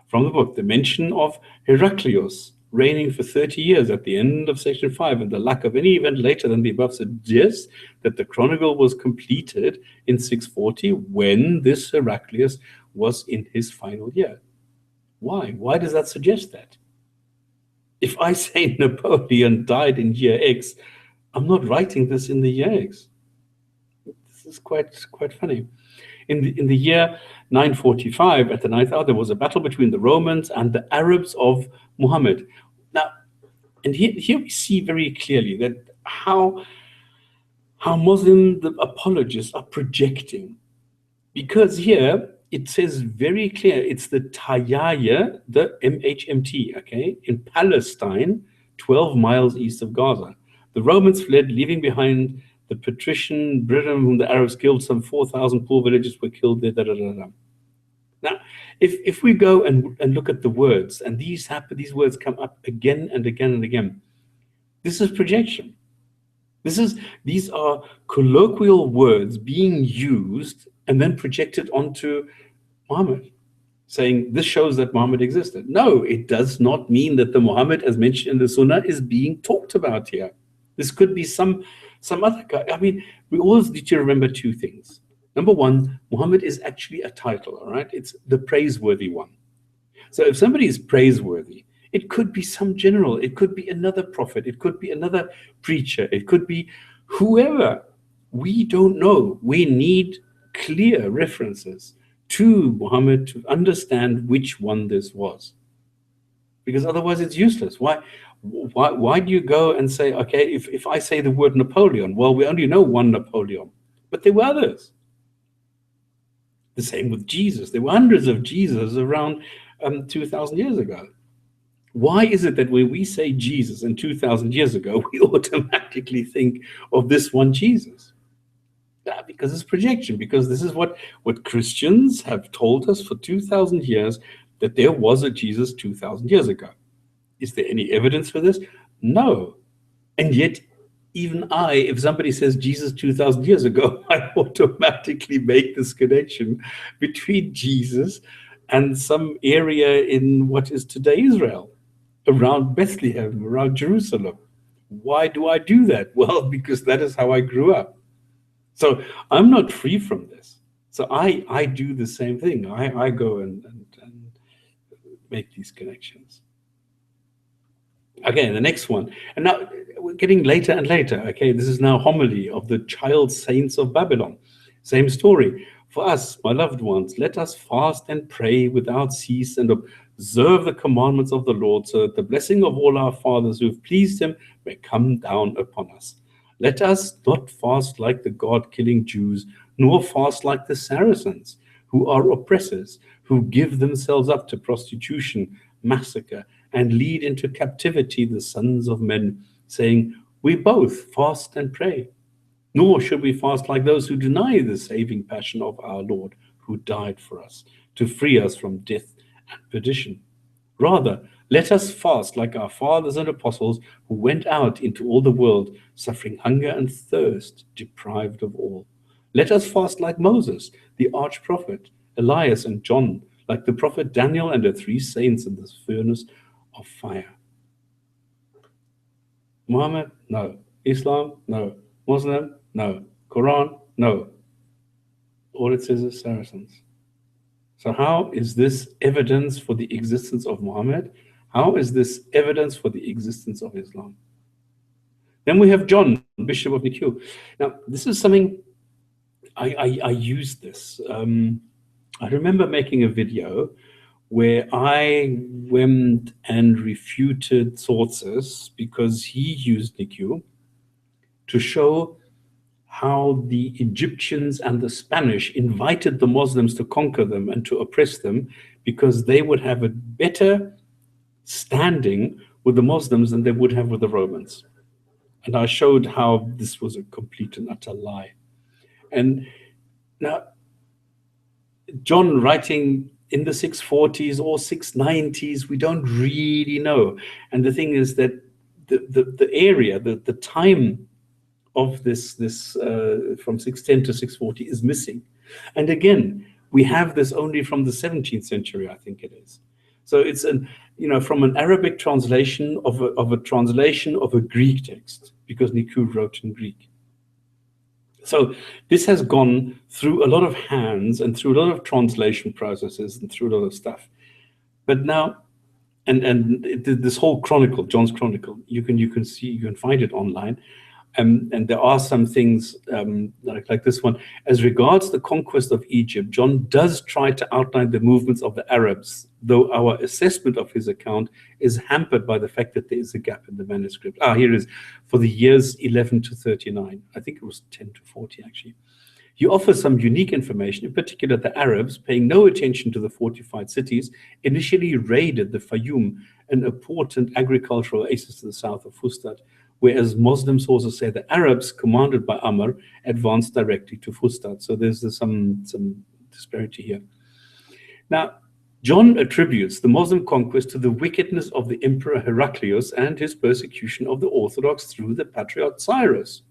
from the book, the mention of Heraclius, reigning for 30 years at the end of section 5, and the lack of any event later than the above suggests that the chronicle was completed in 640 when this Heraclius was in his final year. Why? Why does that suggest that? If I say Napoleon died in year X, I'm not writing this in the year X. This is quite funny. In the year 945, at the ninth hour, there was a battle between the Romans and the Arabs of Muhammad. Now, and here we see very clearly that how Muslim the apologists are projecting, because here it says very clear, it's the Tayyaya, the MHMT, okay, in Palestine, 12 miles east of Gaza. The Romans fled, leaving behind the patrician Britain, whom the Arabs killed. Some 4,000 poor villagers were killed there. Now, if we go and look at the words, and these words come up again and again and again, this is projection. These are colloquial words being used and then projected onto Muhammad, saying this shows that Muhammad existed. No, it does not mean that the Muhammad, as mentioned in the Sunnah, is being talked about here. This could be some other guy. I mean, we always need to remember two things. Number one, Muhammad is actually a title, all right? It's the praiseworthy one. So if somebody is praiseworthy, it could be some general, it could be another prophet, it could be another preacher, it could be whoever. We don't know. We need clear references to Muhammad to understand which one this was, because otherwise it's useless. Why do you go and say, okay, if I say the word Napoleon, well, we only know one Napoleon, but there were others. The same with Jesus. There were hundreds of Jesus around 2,000 years ago. Why is it that when we say Jesus and 2,000 years ago, we automatically think of this one Jesus? Because it's projection, because this is what Christians have told us for 2,000 years, that there was a Jesus 2,000 years ago. Is there any evidence for this? No. And yet, even if somebody says Jesus 2,000 years ago, I automatically make this connection between Jesus and some area in what is today Israel, around Bethlehem, around Jerusalem. Why do I do that? Well, because that is how I grew up. So I'm not free from this. So I do the same thing. I go and make these connections. Okay, the next one. And now we're getting later and later. Okay, this is now homily of the child saints of Babylon. Same story. For us, my loved ones, let us fast and pray without cease and observe the commandments of the Lord, so that the blessing of all our fathers who have pleased him may come down upon us. Let us not fast like the God-killing Jews, nor fast like the Saracens, who are oppressors, who give themselves up to prostitution, massacre, and lead into captivity the sons of men, saying, we both fast and pray. Nor should we fast like those who deny the saving passion of our Lord, who died for us, to free us from death and perdition. Rather, let us fast like our fathers and apostles, who went out into all the world, suffering hunger and thirst, deprived of all. Let us fast like Moses, the arch-prophet, Elias and John, like the prophet Daniel and the 3 saints in this furnace of fire. Muhammad? No. Islam? No. Muslim? No. Quran? No. All it says is Saracens. So how is this evidence for the existence of Muhammad? How is this evidence for the existence of Islam? Then we have John, Bishop of Nicaea. Now, this is something I used this. I remember making a video where I went and refuted sources, because he used Nicaea to show how the Egyptians and the Spanish invited the Muslims to conquer them and to oppress them, because they would have a better standing with the Muslims than they would have with the Romans. And I showed how this was a complete and utter lie. And now, John writing in the 640s or 690s, we don't really know. And the thing is that the area, the time of this from 610 to 640 is missing. And again, we have this only from the 17th century, I think it is. So it's from an Arabic translation of a translation of a Greek text, because Niku wrote in Greek. So this has gone through a lot of hands and through a lot of translation processes and through a lot of stuff. But now, and this whole chronicle, John's Chronicle, you can find it online. And there are some things like this one. As regards the conquest of Egypt, John does try to outline the movements of the Arabs, though our assessment of his account is hampered by the fact that there is a gap in the manuscript. Here it is, for the years 11 to 39. I think it was 10 to 40, actually. He offers some unique information. In particular, the Arabs, paying no attention to the fortified cities, initially raided the Fayoum, an important agricultural oasis to the south of Fustat, whereas Muslim sources say the Arabs, commanded by Amr, advanced directly to Fustat. So there's some disparity here. Now, John attributes the Muslim conquest to the wickedness of the Emperor Heraclius and his persecution of the Orthodox through the Patriarch Cyrus.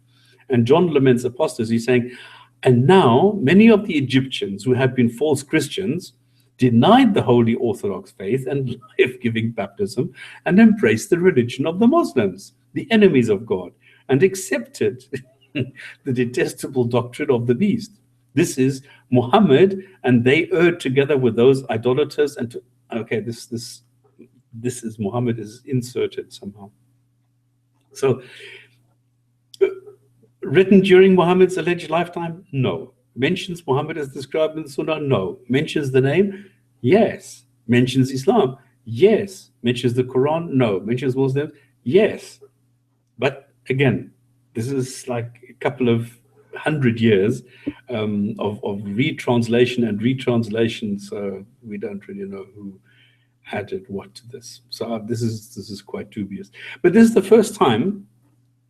And John laments apostasy, saying, and now many of the Egyptians who have been false Christians denied the Holy Orthodox faith and life-giving baptism and embraced the religion of the Muslims, the enemies of God, and accepted the detestable doctrine of the beast. This is Muhammad, and they erred together with those idolaters. And this is Muhammad is inserted somehow. So, written during Muhammad's alleged lifetime? No. Mentions Muhammad as described in the Sunnah? No. Mentions the name? Yes. Mentions Islam? Yes. Mentions the Quran? No. Mentions Muslims? Yes. But again, this is like a couple of 100 years of retranslation and retranslation, so we don't really know who added what to this. So this is quite dubious. But this is the first time.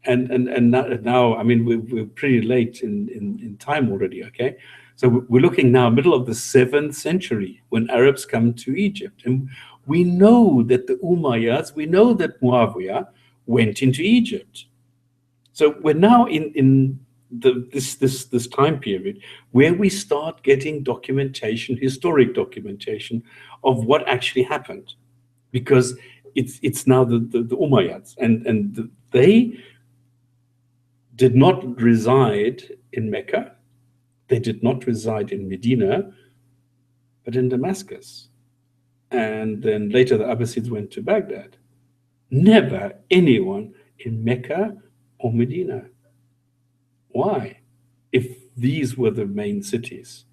And now, I mean, we're pretty late in time already, okay? So we're looking now, middle of the 7th century, when Arabs come to Egypt. And we know that the Umayyads, we know that Muawiyah went into Egypt. So we're now in this time period where we start getting documentation, historic documentation of what actually happened. Because it's now the Umayyads, and they did not reside in Mecca, they did not reside in Medina, but in Damascus. And then later the Abbasids went to Baghdad. Never anyone in Mecca or Medina. Why? If these were the main cities.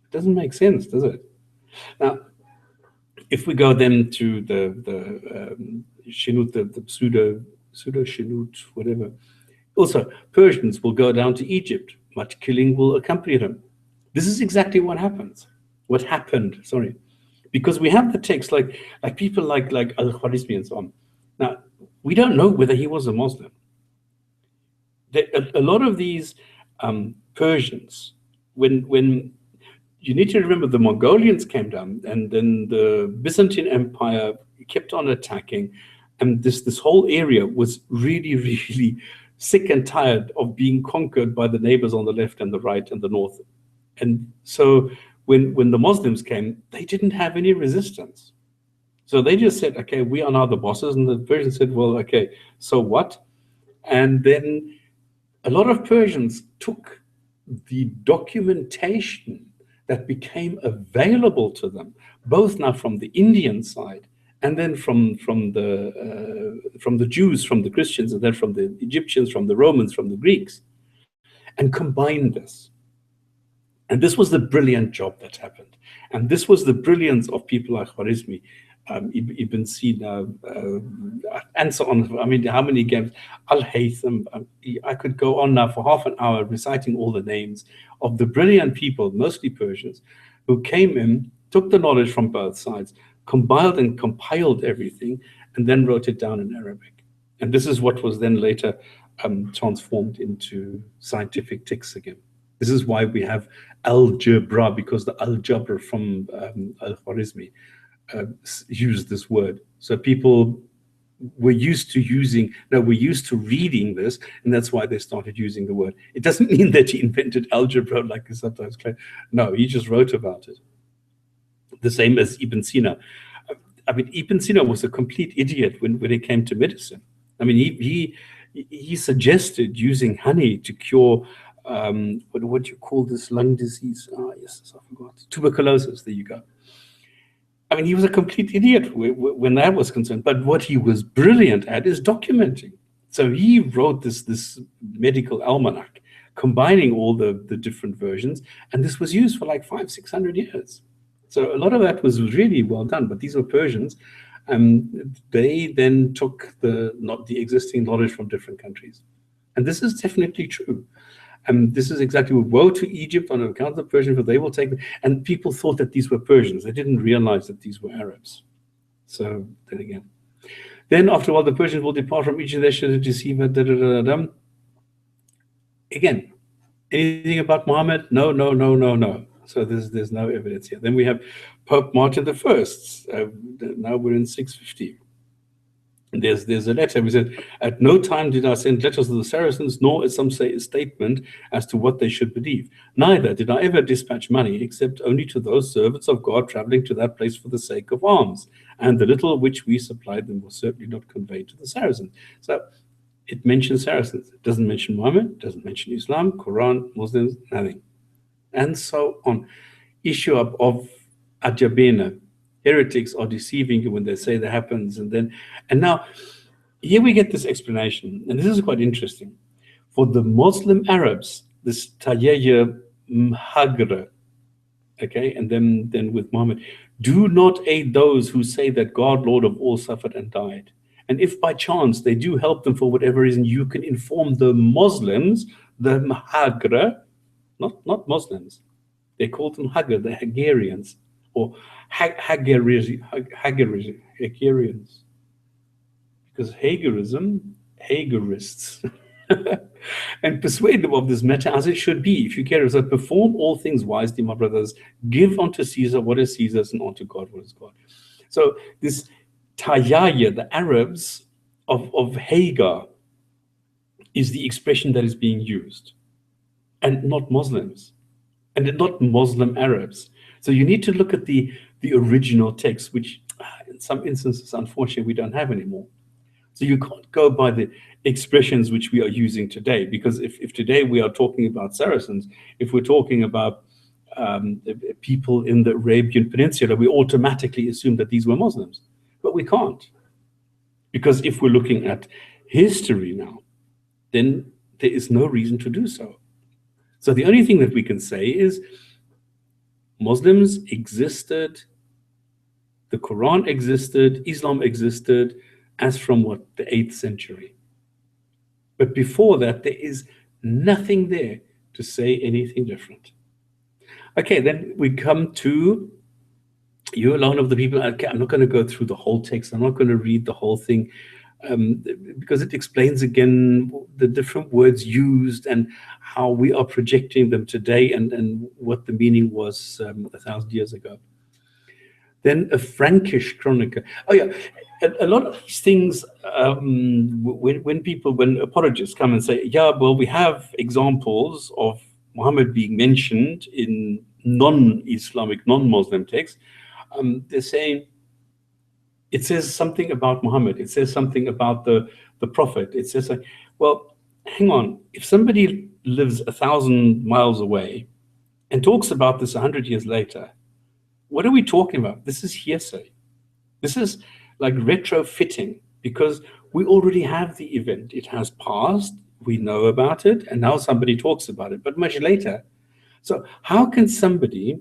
It doesn't make sense, does it? Now, if we go then to the Shinut, the pseudo-Shinut, whatever. Also, Persians will go down to Egypt. Much killing will accompany them. This is exactly what happens. What happened, sorry. Because we have the text like people like Al-Khwarizmi and so on. Now, we don't know whether he was a Muslim. A lot of these Persians, when you need to remember the Mongolians came down, and then the Byzantine Empire kept on attacking, and this whole area was really, really sick and tired of being conquered by the neighbors on the left and the right and the north. And so when the Muslims came, they didn't have any resistance. So they just said, okay, we are now the bosses. And the Persians said, well, okay, so what? And then a lot of Persians took the documentation that became available to them, both now from the Indian side and then from the Jews, from the Christians, and then from the Egyptians, from the Romans, from the Greeks, and combined this. And this was the brilliant job that happened. And this was the brilliance of people like Khwarizmi, Ibn Sina, and so on. I mean, how many games? Al-Haytham. I could go on now for half an hour reciting all the names of the brilliant people, mostly Persians, who came in, took the knowledge from both sides, compiled and compiled everything, and then wrote it down in Arabic. And this is what was then later transformed into scientific texts again. This is why we have algebra, because the algebra from Al-Khwarizmi used this word. So people were used to reading this, and that's why they started using the word. It doesn't mean that he invented algebra like they sometimes claim. No, he just wrote about it. The same as Ibn Sina. I mean, Ibn Sina was a complete idiot when it came to medicine. I mean, he suggested using honey to cure what do you call this lung disease? Ah, yes, I forgot. Tuberculosis. There you go. I mean, he was a complete idiot when that was concerned. But what he was brilliant at is documenting. So he wrote this medical almanac, combining all the different versions, and this was used for like 500-600 years. So a lot of that was really well done. But these were Persians. They then took not the existing knowledge from different countries, and this is definitely true. This is exactly what woe to Egypt on account of the Persians, for they will take them. And people thought that these were Persians. They didn't realize that these were Arabs. So then again. Then after a while, the Persians will depart from Egypt. They should deceive. Again, anything about Muhammad? No, no, no, no, no. So there's no evidence here. Then we have Pope Martin I. Now we're in 650. There's a letter. We said, at no time did I send letters to the Saracens, nor, as some say, a statement as to what they should believe. Neither did I ever dispatch money, except only to those servants of God traveling to that place for the sake of alms. And the little which we supplied them was certainly not conveyed to the Saracens. So it mentions Saracens. It doesn't mention Muhammad, it doesn't mention Islam, Quran, Muslims, nothing. And so on. Issue of Ajabena. Heretics are deceiving you when they say that happens. And now, here we get this explanation, and this is quite interesting. For the Muslim Arabs, this Tayyaya Mhagra, okay, and then with Muhammad, do not aid those who say that God, Lord of all, suffered and died. And if by chance they do help them for whatever reason, you can inform the Muslims, the Mhagra, not Muslims. They call them Hagar, the Hagarians, or Hagarians, because Hagarists, and persuade them of this matter as it should be. If you care, so perform all things wisely, my brothers. Give unto Caesar what is Caesar's, and unto God what is God. So this Tayyaya, the Arabs of Hagar, is the expression that is being used, and not Muslims, and not Muslim Arabs. So you need to look at the original text, which in some instances, unfortunately, we don't have anymore. So you can't go by the expressions which we are using today, because if today we are talking about Saracens, if we're talking about people in the Arabian Peninsula, we automatically assume that these were Muslims. But we can't. Because if we're looking at history now, then there is no reason to do so. So the only thing that we can say is Muslims existed, the Quran existed, Islam existed, as from what, the 8th century. But before that, there is nothing there to say anything different. Okay, then we come to you alone of the people. Okay, I'm not going to go through the whole text. I'm not going to read the whole thing, because it explains again the different words used and how we are projecting them today, and what the meaning was 1,000 years ago. Then a Frankish chronicle. Oh yeah, a lot of these things, when apologists come and say, yeah, well, we have examples of Muhammad being mentioned in non-Islamic, non-Muslim texts, they're saying, it says something about Muhammad, it says something about the Prophet, it says, well, hang on, if somebody lives 1,000 miles away and talks about this 100 years later, what are we talking about? This is hearsay. This is like retrofitting, because we already have the event. It has passed, we know about it, and now somebody talks about it, but much later. So how can somebody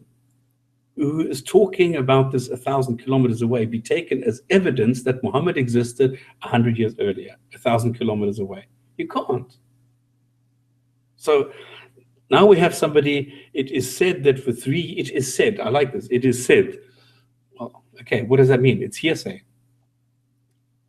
who is talking about this 1,000 kilometers away be taken as evidence that Muhammad existed 100 years earlier, 1,000 kilometers away? You can't. So now we have somebody, it is said that for it is said, I like this, it is said. Well, okay, what does that mean? It's hearsay.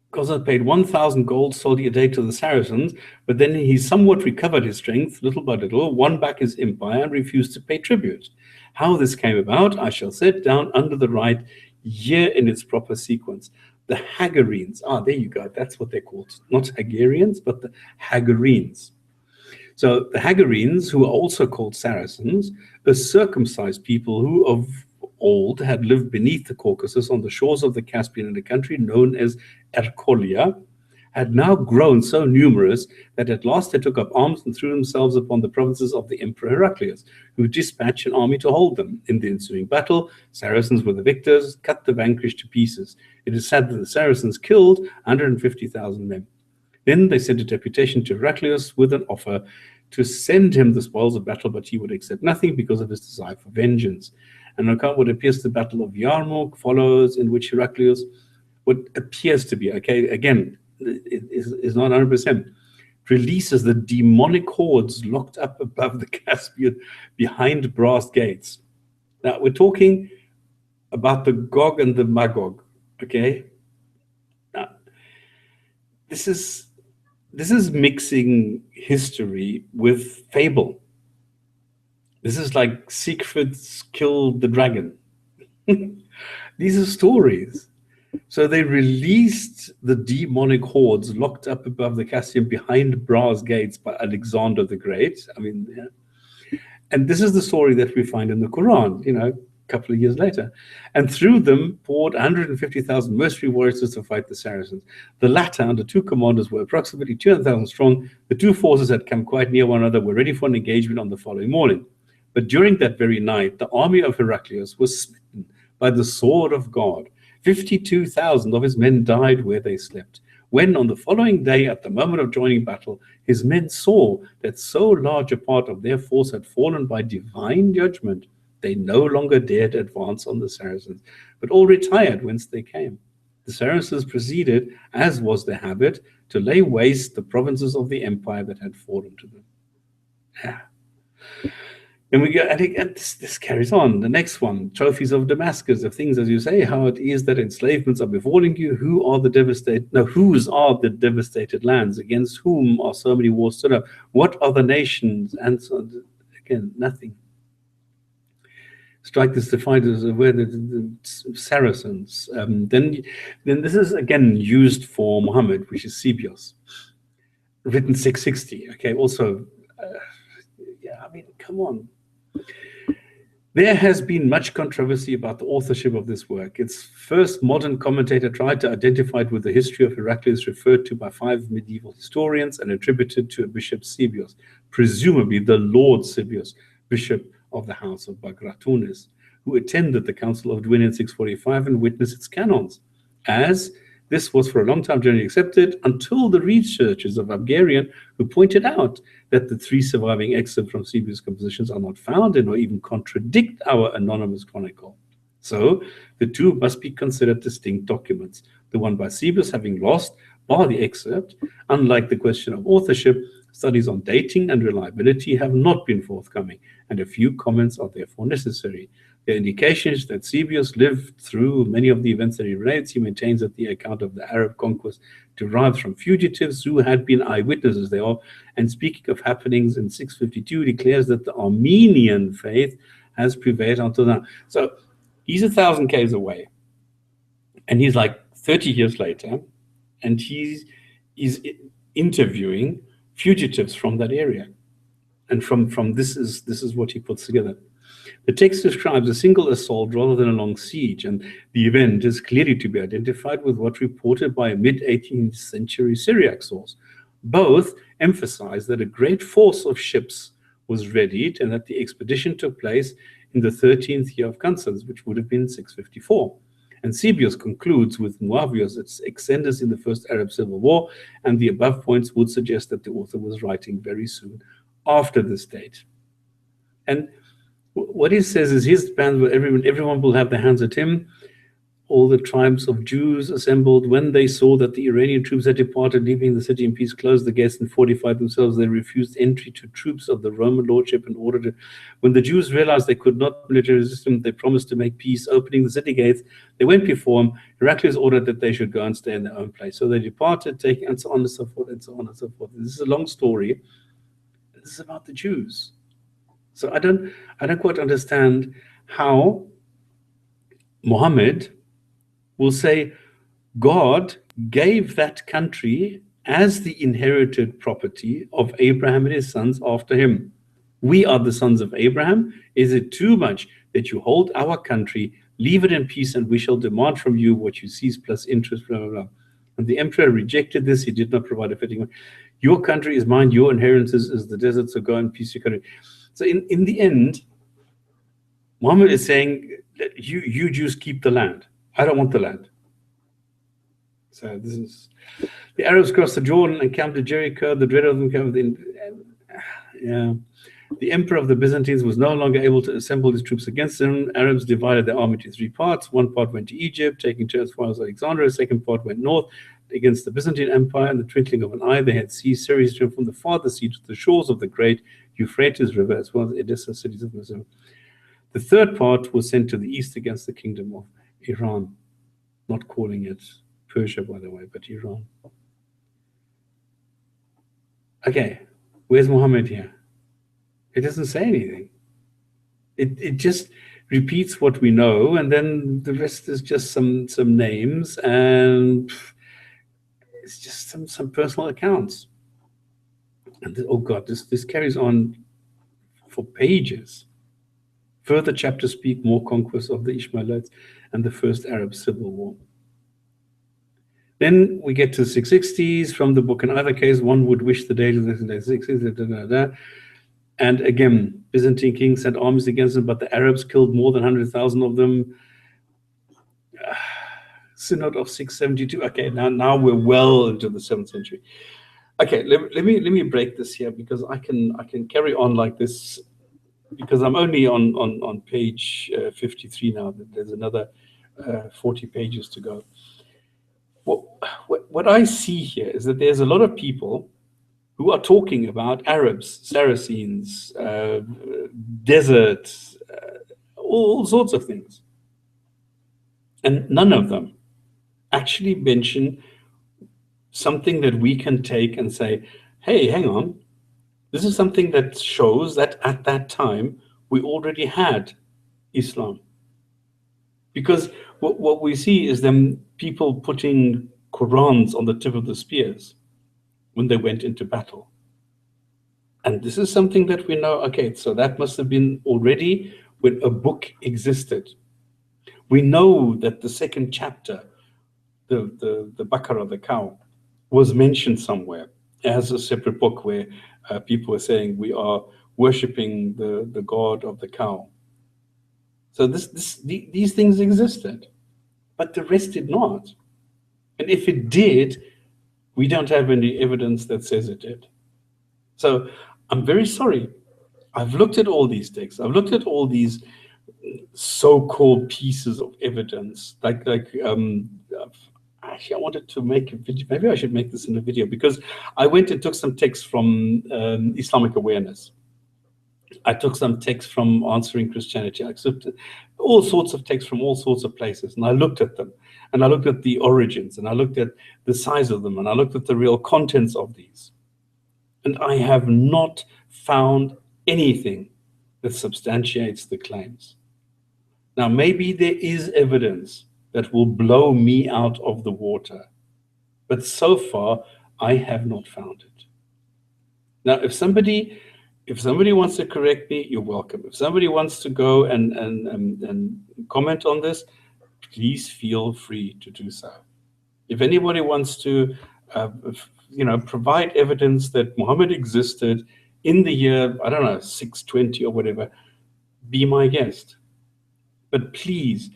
Because I paid 1,000 gold soldi a day to the Saracens, but then he somewhat recovered his strength, little by little, won back his empire, and refused to pay tribute. How this came about, I shall set down under the right year in its proper sequence. The Hagarenes, there you go, that's what they're called. Not Hagarians, but the Hagarenes. So the Hagarenes, who are also called Saracens, are circumcised people who old had lived beneath the Caucasus on the shores of the Caspian in a country known as Erkolia, had now grown so numerous that at last they took up arms and threw themselves upon the provinces of the Emperor Heraclius, who dispatched an army to hold them. In the ensuing battle, Saracens were the victors, cut the vanquished to pieces. It is said that the Saracens killed 150,000 men. Then they sent a deputation to Heraclius with an offer to send him the spoils of battle, but he would accept nothing because of his desire for vengeance. An account what appears the Battle of Yarmouk follows, in which Heraclius, what appears to be, okay, again, is not 100%, releases the demonic hordes locked up above the Caspian behind brass gates. Now, we're talking about the Gog and the Magog, okay? Now, this is mixing history with fable. This is like Siegfried's killed the dragon. These are stories. So they released the demonic hordes locked up above the Caspian behind brass gates by Alexander the Great. I mean, yeah. And this is the story that we find in the Qur'an, a couple of years later. And through them poured 150,000 mercenary warriors to fight the Saracens. The latter, under two commanders, were approximately 200,000 strong. The two forces had come quite near one another, were ready for an engagement on the following morning. But during that very night, the army of Heraclius was smitten by the sword of God. 52,000 of his men died where they slept. When on the following day, at the moment of joining battle, his men saw that so large a part of their force had fallen by divine judgment, they no longer dared advance on the Saracens, but all retired whence they came. The Saracens proceeded, as was their habit, to lay waste the provinces of the empire that had fallen to them. Yeah. And we go, and this carries on. The next one, trophies of Damascus, of things, as you say, how it is that enslavements are befalling you, whose are the devastated lands, against whom are so many wars stood up, what are the nations, and so on. Again, nothing. Strike this defined as where the Saracens. Then this is again used for Muhammad, which is Sebios, written 660. Okay, also, yeah, I mean, come on. There has been much controversy about the authorship of this work. Its first modern commentator tried to identify it with the history of Heraclius referred to by 5 medieval historians and attributed to a bishop Sebios, presumably the Lord Sebios, bishop of the house of Bagratunis, who attended the Council of Dwin in 645 and witnessed its canons, as this was for a long time generally accepted until the researchers of Abgarian, who pointed out that the 3 surviving excerpts from Sebius' compositions are not found in or even contradict our anonymous chronicle. So the two must be considered distinct documents. The one by Sebius having lost, bar the excerpt, unlike the question of authorship, studies on dating and reliability have not been forthcoming, and a few comments are therefore necessary. The indication is that Sebius lived through many of the events that he relates. He maintains that the account of the Arab conquest derived from fugitives who had been eyewitnesses thereof, and speaking of happenings in 652, declares that the Armenian faith has prevailed until now. So he's 1,000 k's away, and he's like 30 years later, and he's interviewing fugitives from that area. And from this is what he puts together. The text describes a single assault rather than a long siege, and the event is clearly to be identified with what reported by a mid-18th century Syriac source. Both emphasize that a great force of ships was readied and that the expedition took place in the 13th year of Constans, which would have been 654. And Sebius concludes with Muawiyah's exodus in the First Arab Civil War, and the above points would suggest that the author was writing very soon after this date. And what he says is his band where everyone will have their hands at him. All the tribes of Jews assembled when they saw that the Iranian troops had departed, leaving the city in peace, closed the gates and fortified themselves. They refused entry to troops of the Roman lordship in order to, when the Jews realized they could not militarily resist them, they promised to make peace, opening the city gates. They went before him. Heraclius ordered that they should go and stay in their own place. So they departed, taking and so on and so forth and so on and so forth. This is a long story. This is about the Jews. So I don't quite understand how Muhammad will say God gave that country as the inherited property of Abraham and his sons after him. We are the sons of Abraham. Is it too much that you hold our country, leave it in peace, and we shall demand from you what you seize plus interest, blah, blah, blah. And the emperor rejected this. He did not provide a fitting one. Your country is mine. Your inheritance is the desert, so go in peace, your country. So in the end, Muhammad is saying, you Jews keep the land. I don't want the land. So this is, the Arabs crossed the Jordan and camped at Jericho. The dread of them came within. Yeah. The emperor of the Byzantines was no longer able to assemble his troops against them. Arabs divided their army into 3 parts. One part went to Egypt, taking to as far as Alexandria. The second part went north against the Byzantine Empire. In the twinkling of an eye, they had seized Syria from the farther sea to the shores of the great Euphrates River, as well as Edessa, cities of Muslim. The third part was sent to the east against the kingdom of Iran. Not calling it Persia, by the way, but Iran. Okay, where's Muhammad here? It doesn't say anything. It just repeats what we know, and then the rest is just some names, and it's just some personal accounts. And oh God, this carries on for pages. Further chapters speak more conquest of the Ishmaelites and the first Arab civil war. Then we get to the 660s from the book. In either case, one would wish the days of the 660s. And again, Byzantine kings sent armies against them, but the Arabs killed more than 100,000 of them. Synod of 672. Okay, now we're well into the 7th century. Okay, let me break this here, because I can carry on like this, because I'm only on page 53 now. There's another 40 pages to go. What I see here is that there's a lot of people who are talking about Arabs, Saracens, deserts, all sorts of things. And none of them actually mention something that we can take and say, hey, hang on, this is something that shows that at that time we already had Islam. Because what we see is them people putting Qur'ans on the tip of the spears when they went into battle. And this is something that we know, okay, so that must have been already when a book existed. We know that the second chapter, the Baqarah, the cow, was mentioned somewhere as a separate book where people were saying we are worshipping the god of the cow. So these things existed, but the rest did not. And if it did, we don't have any evidence that says it did. So I'm very sorry. I've looked at all these texts. I've looked at all these so-called pieces of evidence. Actually, I wanted to make a video. Maybe I should make this in a video, because I went and took some texts from Islamic Awareness. I took some texts from Answering Christianity. I took all sorts of texts from all sorts of places, and I looked at them, and I looked at the origins, and I looked at the size of them, and I looked at the real contents of these. And I have not found anything that substantiates the claims. Now, maybe there is evidence that will blow me out of the water, but so far, I have not found it. Now, if somebody wants to correct me, you're welcome. If somebody wants to go and comment on this, please feel free to do so. If anybody wants to, provide evidence that Muhammad existed in the year, I don't know, 620 or whatever, be my guest. But please,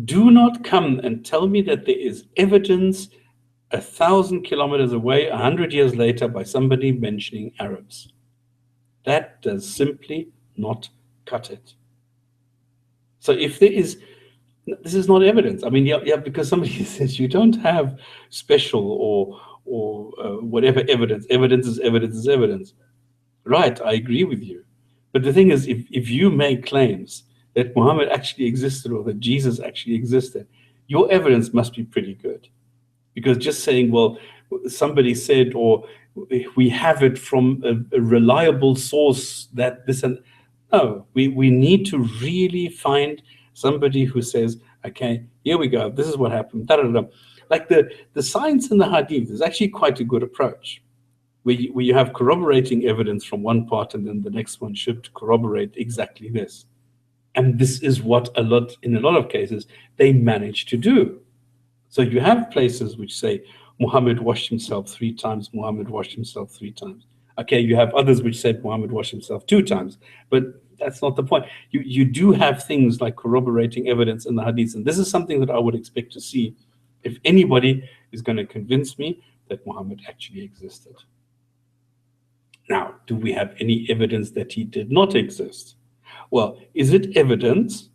do not come and tell me that there is evidence 1,000 kilometers away, 100 years later, by somebody mentioning Arabs. That does simply not cut it. So if there is, this is not evidence. I mean, yeah, because somebody says you don't have special or whatever evidence. Evidence is evidence is evidence. Right, I agree with you. But the thing is, if you make claims that Muhammad actually existed or that Jesus actually existed, your evidence must be pretty good. Because just saying, well, somebody said, or we have it from a reliable source that this and no, we need to really find somebody who says, okay, here we go, this is what happened. Da, da, da. Like the science in the hadith is actually quite a good approach. where you have corroborating evidence from one part and then the next one should corroborate exactly this. And this is what in a lot of cases, they manage to do. So you have places which say Muhammad washed himself 3 times, Muhammad washed himself 3 times. Okay, you have others which said Muhammad washed himself 2 times, but that's not the point. You do have things like corroborating evidence in the hadiths, and this is something that I would expect to see if anybody is going to convince me that Muhammad actually existed. Now, do we have any evidence that he did not exist? Well, is it evidence?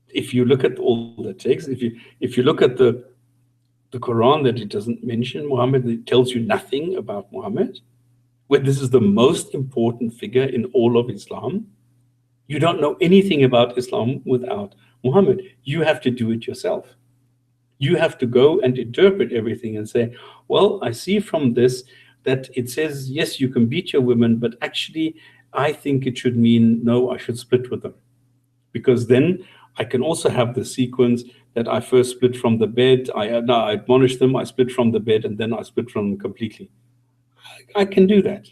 If you look at all the texts, if you look at the Quran, that it doesn't mention Muhammad, it tells you nothing about Muhammad, where this is the most important figure in all of Islam. You don't know anything about Islam without Muhammad. You have to do it yourself. You have to go and interpret everything and say, well, I see from this that it says, yes, you can beat your women, but actually, I think it should mean, no, I should split with them. Because then I can also have the sequence that I first split from the bed, I admonish them, I split from the bed, and then I split from them completely. I can do that.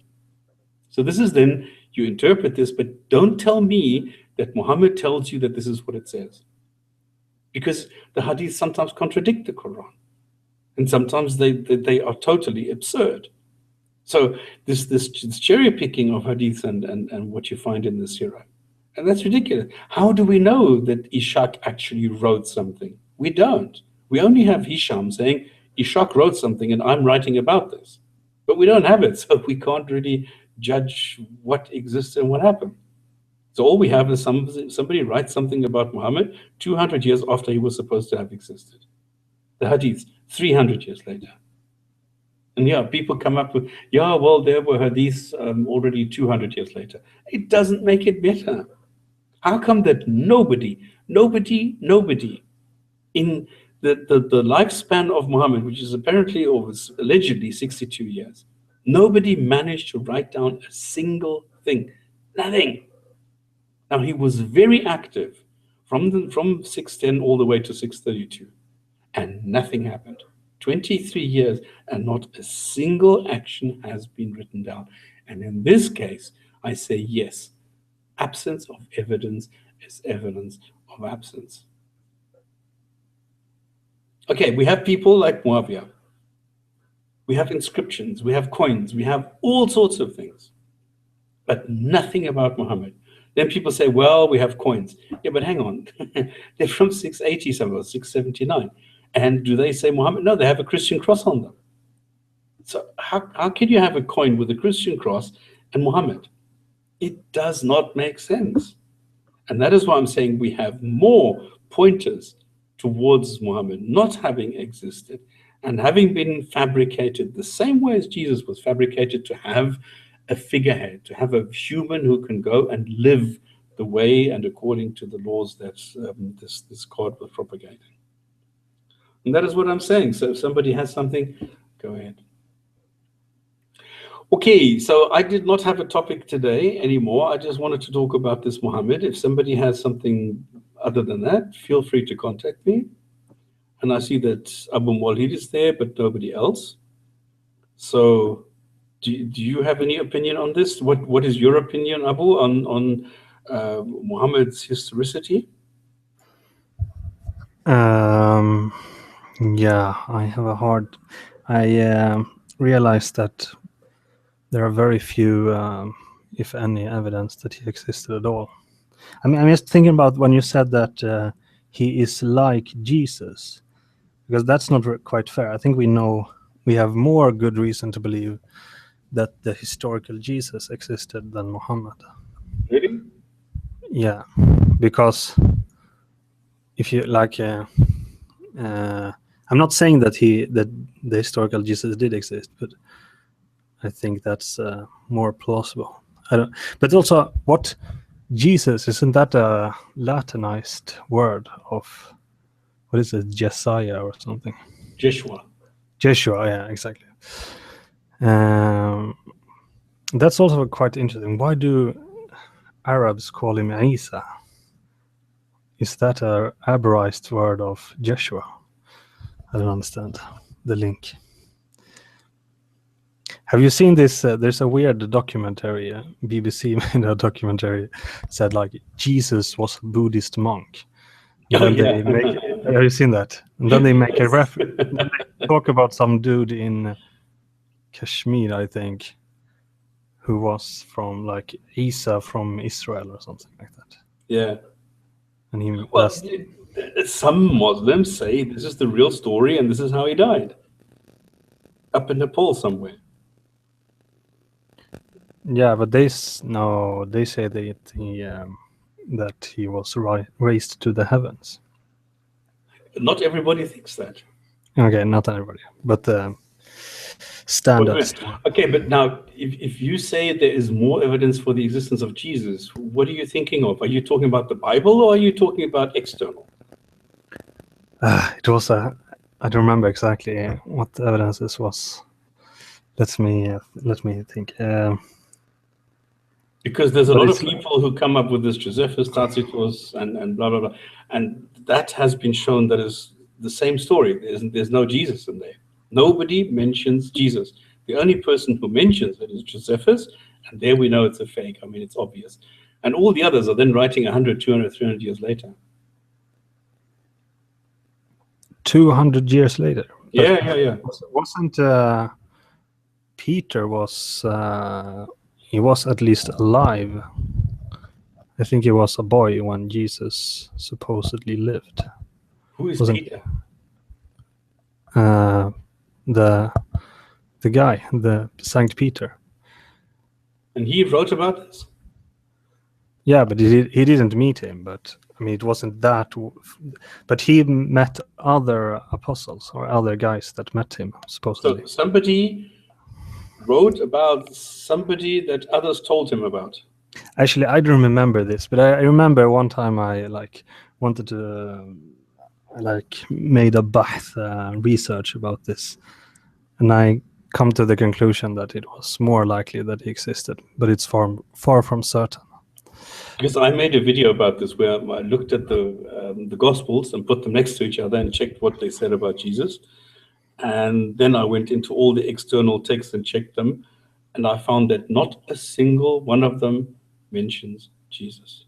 So this is then, you interpret this, but don't tell me that Muhammad tells you that this is what it says. Because the hadiths sometimes contradict the Quran. And sometimes they are totally absurd. So this cherry picking of hadiths and what you find in the Sirah, and that's ridiculous. How do we know that Ishaq actually wrote something? We don't. We only have Hisham saying, Ishaq wrote something and I'm writing about this. But we don't have it, so we can't really judge what exists and what happened. So all we have is somebody writes something about Muhammad 200 years after he was supposed to have existed. The hadiths, 300 years later. And yeah, people come up with, yeah, well, there were hadiths already 200 years later. It doesn't make it better. How come that nobody in the lifespan of Muhammad, which is apparently or was allegedly 62 years, nobody managed to write down a single thing? Nothing. Now, he was very active from 610 all the way to 632, and nothing happened. 23 years and not a single action has been written down. And in this case, I say yes, absence of evidence is evidence of absence. Okay, we have people like Muawiyah. We have inscriptions, we have coins, we have all sorts of things, but nothing about Muhammad. Then people say, well, we have coins. Yeah, but hang on. They're from 680 somewhere, 679. And do they say Muhammad? No, they have a Christian cross on them. So how can you have a coin with a Christian cross and Muhammad? It does not make sense. And that is why I'm saying we have more pointers towards Muhammad not having existed and having been fabricated the same way as Jesus was fabricated, to have a figurehead, to have a human who can go and live the way and according to the laws that this God was propagating. And that is what I'm saying. So if somebody has something, go ahead. Okay, so I did not have a topic today anymore. I just wanted to talk about this Muhammad. If somebody has something other than that, feel free to contact me. And I see that Abu Walid is there, but nobody else. So do you have any opinion on this? What is your opinion, Abu, on Muhammad's historicity? Yeah, I have a hard. I realized that there are very few, if any, evidence that he existed at all. I mean, I'm just thinking about when you said that he is like Jesus, because that's not quite fair. I think we have more good reason to believe that the historical Jesus existed than Muhammad. Really? Yeah, because if you like, I'm not saying that the historical Jesus did exist, but I think that's more plausible. But also, what Jesus, isn't that a Latinized word of, what is it, Jesiah or something? Joshua. Yeah, exactly. That's also quite interesting. Why do Arabs call him Isa? Is that a Arabized word of Joshua? I don't understand the link. Have you seen this? There's a weird documentary. BBC made a documentary, said like Jesus was a Buddhist monk. And then they make. Have you seen that? And then they make a reference. Then they talk about some dude in Kashmir, I think, who was from like Isa from Israel or something like that. Yeah. And he. Well, some Muslims say this is the real story and this is how he died. Up in Nepal somewhere. Yeah, but they say that he was raised to the heavens. Not everybody thinks that. Okay, not everybody, but standards. Okay, but now, if you say there is more evidence for the existence of Jesus, what are you thinking of? Are you talking about the Bible or are you talking about external? It was I don't remember exactly what the evidence this was. Let me think. Because there's a lot of people who come up with this Josephus, Tacitus, and blah, blah, blah. And that has been shown that is the same story. There's no Jesus in there. Nobody mentions Jesus. The only person who mentions it is Josephus, and there we know it's a fake. I mean, it's obvious. And all the others are then writing 100, 200, 300 years later. 200 years later? Yeah. Wasn't Peter was... he was at least alive. I think he was a boy when Jesus supposedly lived. Who is Peter? The guy, the Saint Peter. And he wrote about this? Yeah, but he didn't meet him. But I mean, it wasn't that. But he met other apostles or other guys that met him, supposedly. So somebody wrote about somebody that others told him about. Actually, I don't remember this, but I remember one time I wanted to made a research about this, and I come to the conclusion that it was more likely that he existed, but it's far from certain. Because I made a video about this where I looked at the Gospels and put them next to each other and checked what they said about Jesus. And then I went into all the external texts and checked them, and I found that not a single one of them mentions Jesus.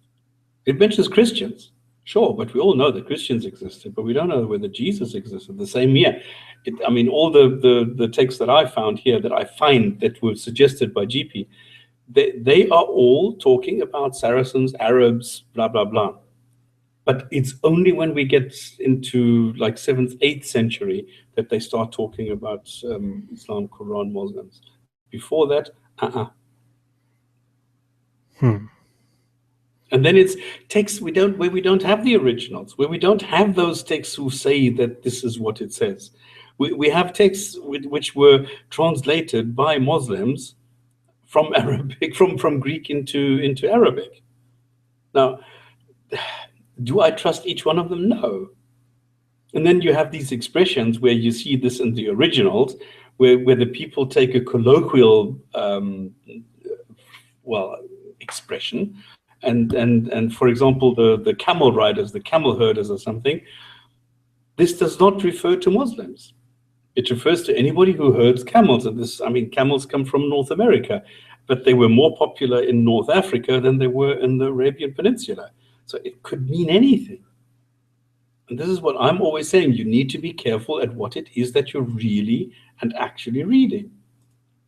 It mentions Christians, sure, but we all know that Christians existed, but we don't know whether Jesus existed the same year. All the texts that I found here that I find that were suggested by GP, they are all talking about Saracens, Arabs, blah, blah, blah. But it's only when we get into like 7th, 8th century that they start talking about Islam, Qur'an, Muslims. Before that, And then it's texts where we don't have the originals, where we don't have those texts who say that this is what it says. We have texts which were translated by Muslims from Arabic, from Greek into Arabic. Now, do I trust each one of them? No. And then you have these expressions where you see this in the originals, where the people take a colloquial expression, and for example, the camel riders, the camel herders or something, this does not refer to Muslims. It refers to anybody who herds camels. And camels come from North America, but they were more popular in North Africa than they were in the Arabian Peninsula. So it could mean anything. And this is what I'm always saying. You need to be careful at what it is that you're really and actually reading.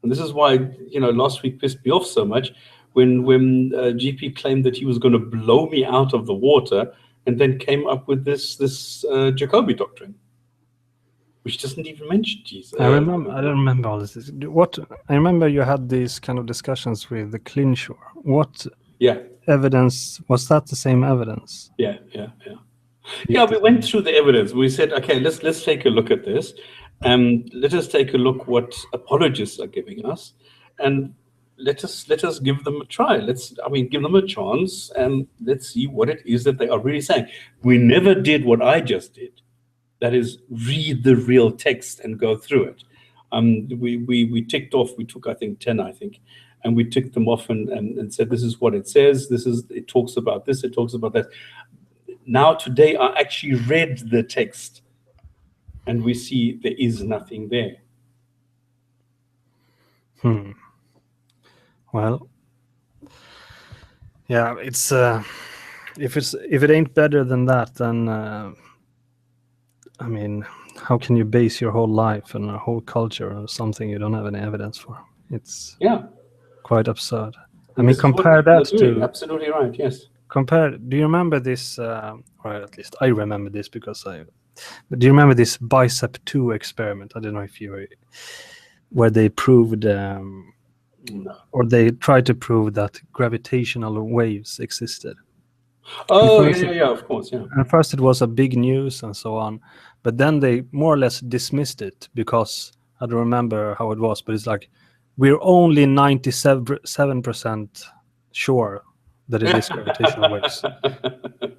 And this is why, last week pissed me off so much when GP claimed that he was going to blow me out of the water and then came up with this Jacobi doctrine, which doesn't even mention Jesus. I don't remember all this. I remember you had these kind of discussions with the Clinshore. What evidence was that? The same evidence? Yeah. We went through the evidence. We said, okay, let's take a look at this. Let us take a look what apologists are giving us, and let us give them a try. Give them a chance, and let's see what it is that they are really saying. We never did what I just did. That is, read the real text and go through it. We ticked off. We took, I think, 10, and we ticked them off and said, this is what it says. It talks about this. It talks about that. Now today, I actually read the text, and we see there is nothing there. Well, yeah, it's if it ain't better than that, then I mean, how can you base your whole life and a whole culture on something you don't have any evidence for? It's quite absurd. I mean, This is what compare people are that doing. to Absolutely right. Yes. do you remember this? Or at least I remember this because But do you remember this Bicep 2 experiment? I don't know if you were, where they proved, No. or they tried to prove that gravitational waves existed. Oh, yeah, of course, yeah. At first it was a big news and so on, but then they more or less dismissed it because I don't remember how it was, but it's like, we're only 97% sure that it is gravitational waves.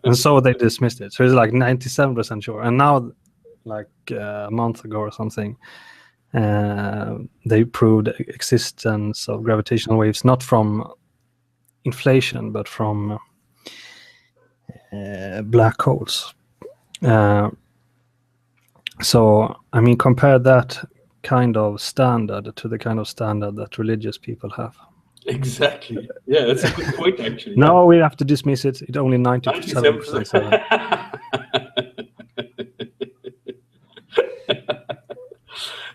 And so they dismissed it. So it's like 97% sure. And now, like a month ago or something, they proved existence of gravitational waves, not from inflation, but from black holes. So, I mean, compare that kind of standard to the kind of standard that religious people have. Exactly. Yeah, that's a good point, actually. No, we have to dismiss it. It's only 97%.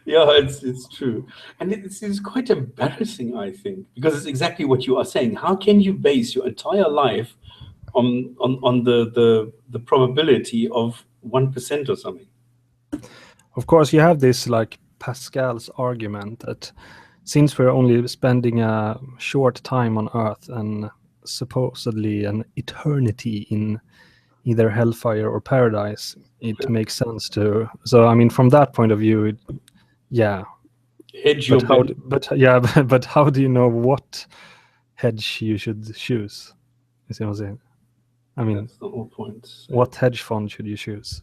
Yeah, it's true. And it's quite embarrassing, I think, because it's exactly what you are saying. How can you base your entire life on the probability of 1% or something? Of course, you have this like Pascal's argument that since we're only spending a short time on Earth and supposedly an eternity in either hellfire or paradise, it makes sense to. So, I mean, from that point of view, Hedge your bet. but how do you know what hedge you should choose? You see what I'm saying? I mean, that's the whole point. What hedge fund should you choose?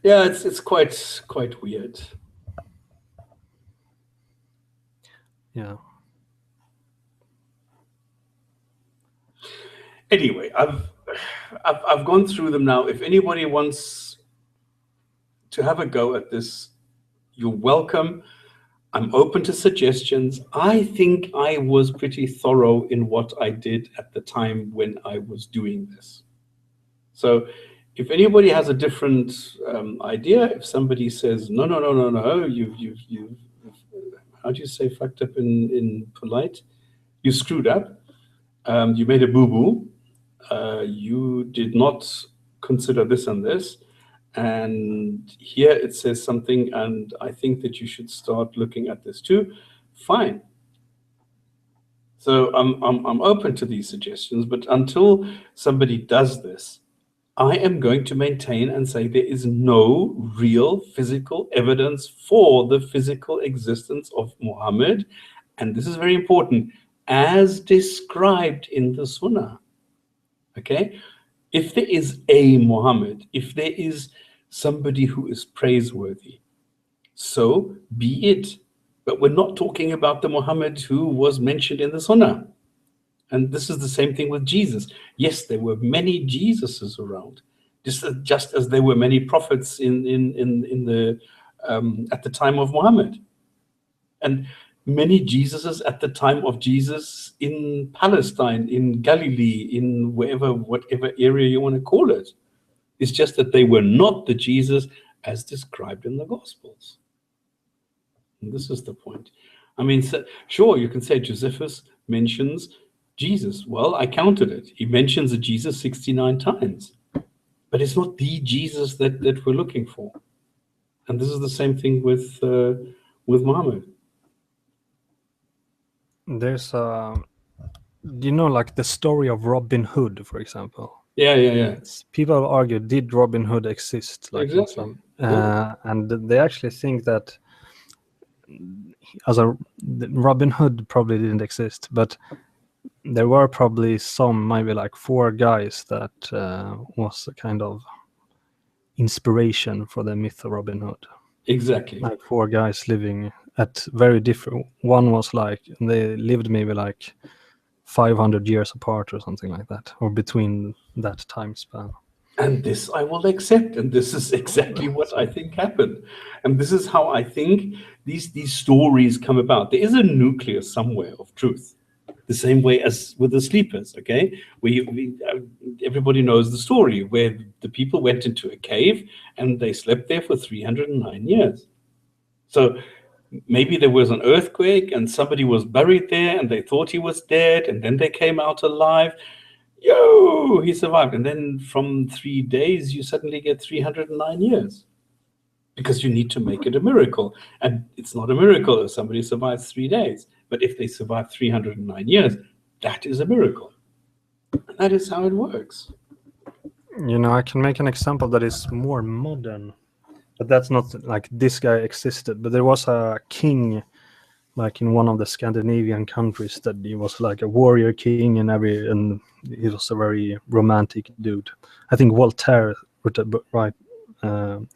Yeah, it's quite weird. Yeah. Anyway, I've gone through them now. If anybody wants to have a go at this, you're welcome. I'm open to suggestions. I think I was pretty thorough in what I did at the time when I was doing this. So if anybody has a different idea, if somebody says, no, you've how do you say fucked up in polite? You screwed up. You made a boo-boo. You did not consider this and this. And here it says something, and I think that you should start looking at this too. Fine. So I'm open to these suggestions, but until somebody does this, I am going to maintain and say there is no real physical evidence for the physical existence of Muhammad. And this is very important, as described in the Sunnah. Okay? If there is a Muhammad, if there is somebody who is praiseworthy, so be it. But we're not talking about the Muhammad who was mentioned in the Sunnah. And this is the same thing with Jesus. Yes, there were many Jesuses around, just as there were many prophets in the at the time of Muhammad, and many Jesuses at the time of Jesus in Palestine, in Galilee, in whatever area you want to call it. It's just that they were not the Jesus as described in the Gospels. And this is the point. I mean, sure, you can say Josephus mentions Jesus. Well, I counted it. He mentions a Jesus 69 times. But it's not the Jesus that we're looking for. And this is the same thing with Muhammad. There's like the story of Robin Hood, for example. Yeah. People argue, did Robin Hood exist? Like exactly. And they actually think that Robin Hood probably didn't exist, but there were probably maybe like 4 guys that was a kind of inspiration for the myth of Robin Hood. Exactly. Like 4 guys living at very different. One was like, they lived maybe like 500 years apart or something like that, or between that time span. and this I will accept, and this is exactly what I think happened, and this is how I think these stories come about. There is a nucleus somewhere of truth, the same way as with the sleepers. Okay, everybody knows the story where the people went into a cave and they slept there for 309 years. So maybe there was an earthquake and somebody was buried there and they thought he was dead, and then they came out alive. Yo, he survived. And then from 3 days, you suddenly get 309 years because you need to make it a miracle. And it's not a miracle if somebody survives 3 days. But if they survive 309 years, that is a miracle. And that is how it works. I can make an example that is more modern, but that's not like this guy existed. But there was a king, like in one of the Scandinavian countries, that he was like a warrior king, and he was a very romantic dude. I think Voltaire wrote a book, right?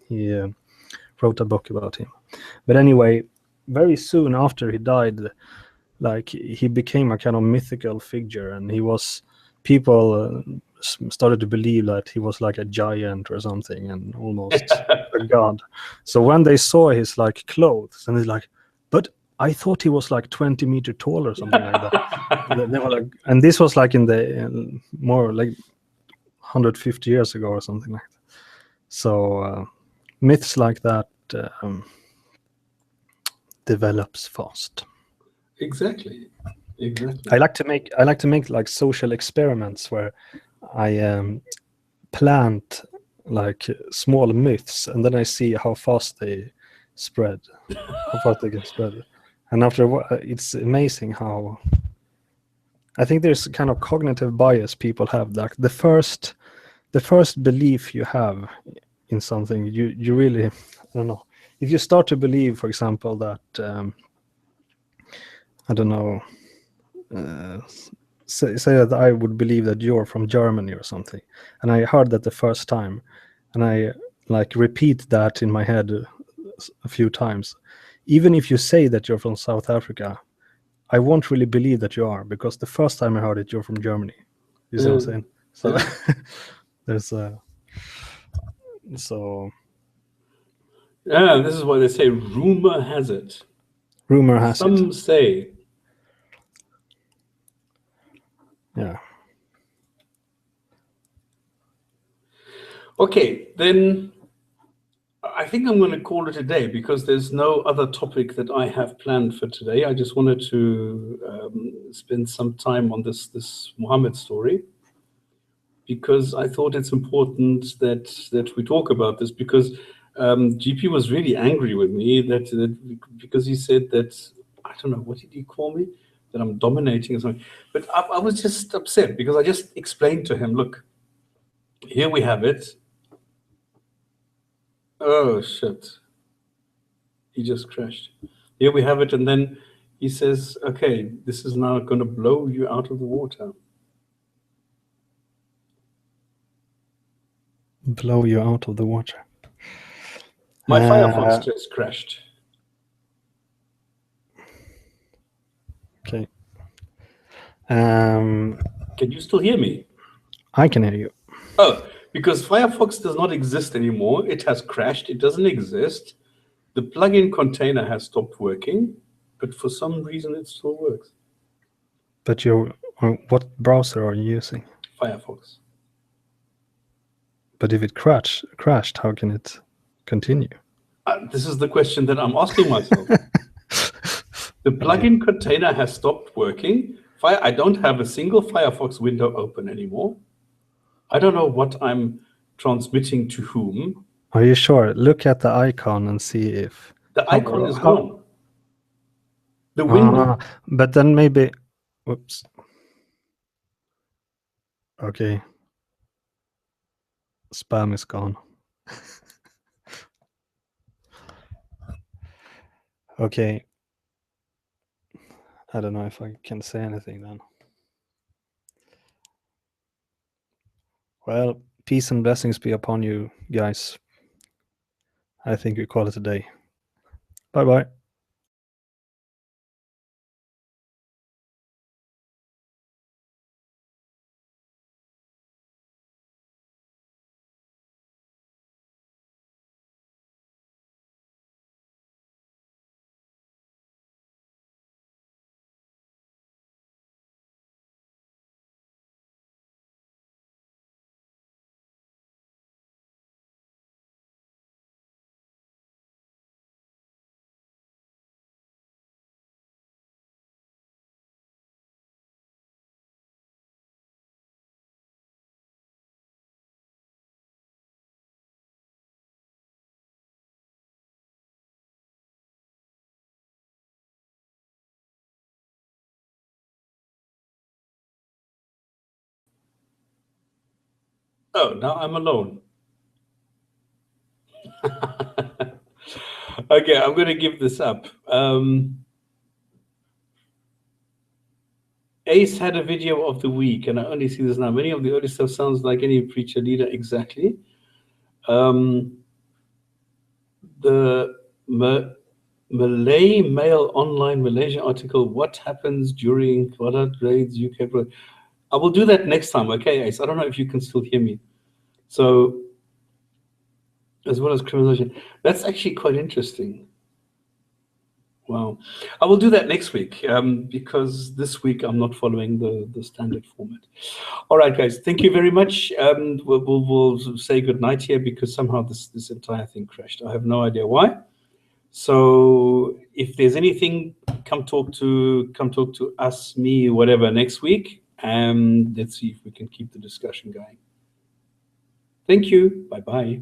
He wrote a book about him. But anyway, very soon after he died, like he became a kind of mythical figure, and people started to believe that he was like a giant or something, and almost a god. So when they saw his like clothes, and he's like, but I thought he was like 20 meters tall or something like that. They were like, and this was like in more like 150 years ago or something like that. So myths like that develops fast. Exactly. I like to make like social experiments where I plant like small myths, and then I see how fast they spread, how fast they can spread. And it's amazing how I think there's a kind of cognitive bias people have. Like the first belief you have in something, you really, I don't know. If you start to believe, for example, that I don't know. Say that I would believe that you're from Germany or something, and I heard that the first time, and I like repeat that in my head a few times. Even if you say that you're from South Africa, I won't really believe that you are, because the first time I heard it, you're from Germany. You see what I'm saying? So there's so Yeah, this is why they say rumor has it. rumor has it. Some say. Yeah. Okay, then I think I'm going to call it a day because there's no other topic that I have planned for today. I just wanted to spend some time on this Muhammad story because I thought it's important that we talk about this, because GP was really angry with me that because he said that, I don't know, what did he call me? That I'm dominating or something. But I was just upset because I just explained to him, look, here we have it. Oh, shit. He just crashed. Here we have it. And then he says, okay, this is now going to blow you out of the water. Blow you out of the water. My Firefox just crashed. Okay. Can you still hear me? I can hear you. Oh, because Firefox does not exist anymore. It has crashed. It doesn't exist. The plugin container has stopped working, but for some reason it still works. But what browser are you using? Firefox. But if it crashed, how can it continue? This is the question that I'm asking myself. The plugin container has stopped working. I don't have a single Firefox window open anymore. I don't know what I'm transmitting to whom. Are you sure? Look at the icon and see if The icon is gone. The window. But then maybe, whoops. Okay. Spam is gone. Okay. I don't know if I can say anything then. Well, peace and blessings be upon you guys. I think we call it a day. Bye-bye. Oh, now I'm alone. Okay, I'm going to give this up. Ace had a video of the week, and I only see this now. Many of the early stuff sounds like any preacher leader. Exactly. The Malay Mail Online Malaysia article, what happens during Quadrat raids UK? I will do that next time, okay, Ace? I don't know if you can still hear me. So, as well as criminalization. That's actually quite interesting. Wow. I will do that next week because this week I'm not following the standard format. All right, guys, thank you very much. We'll say good night here because somehow this entire thing crashed. I have no idea why. So if there's anything, come talk to us, me, whatever, next week, and let's see if we can keep the discussion going. Thank you. Bye-bye.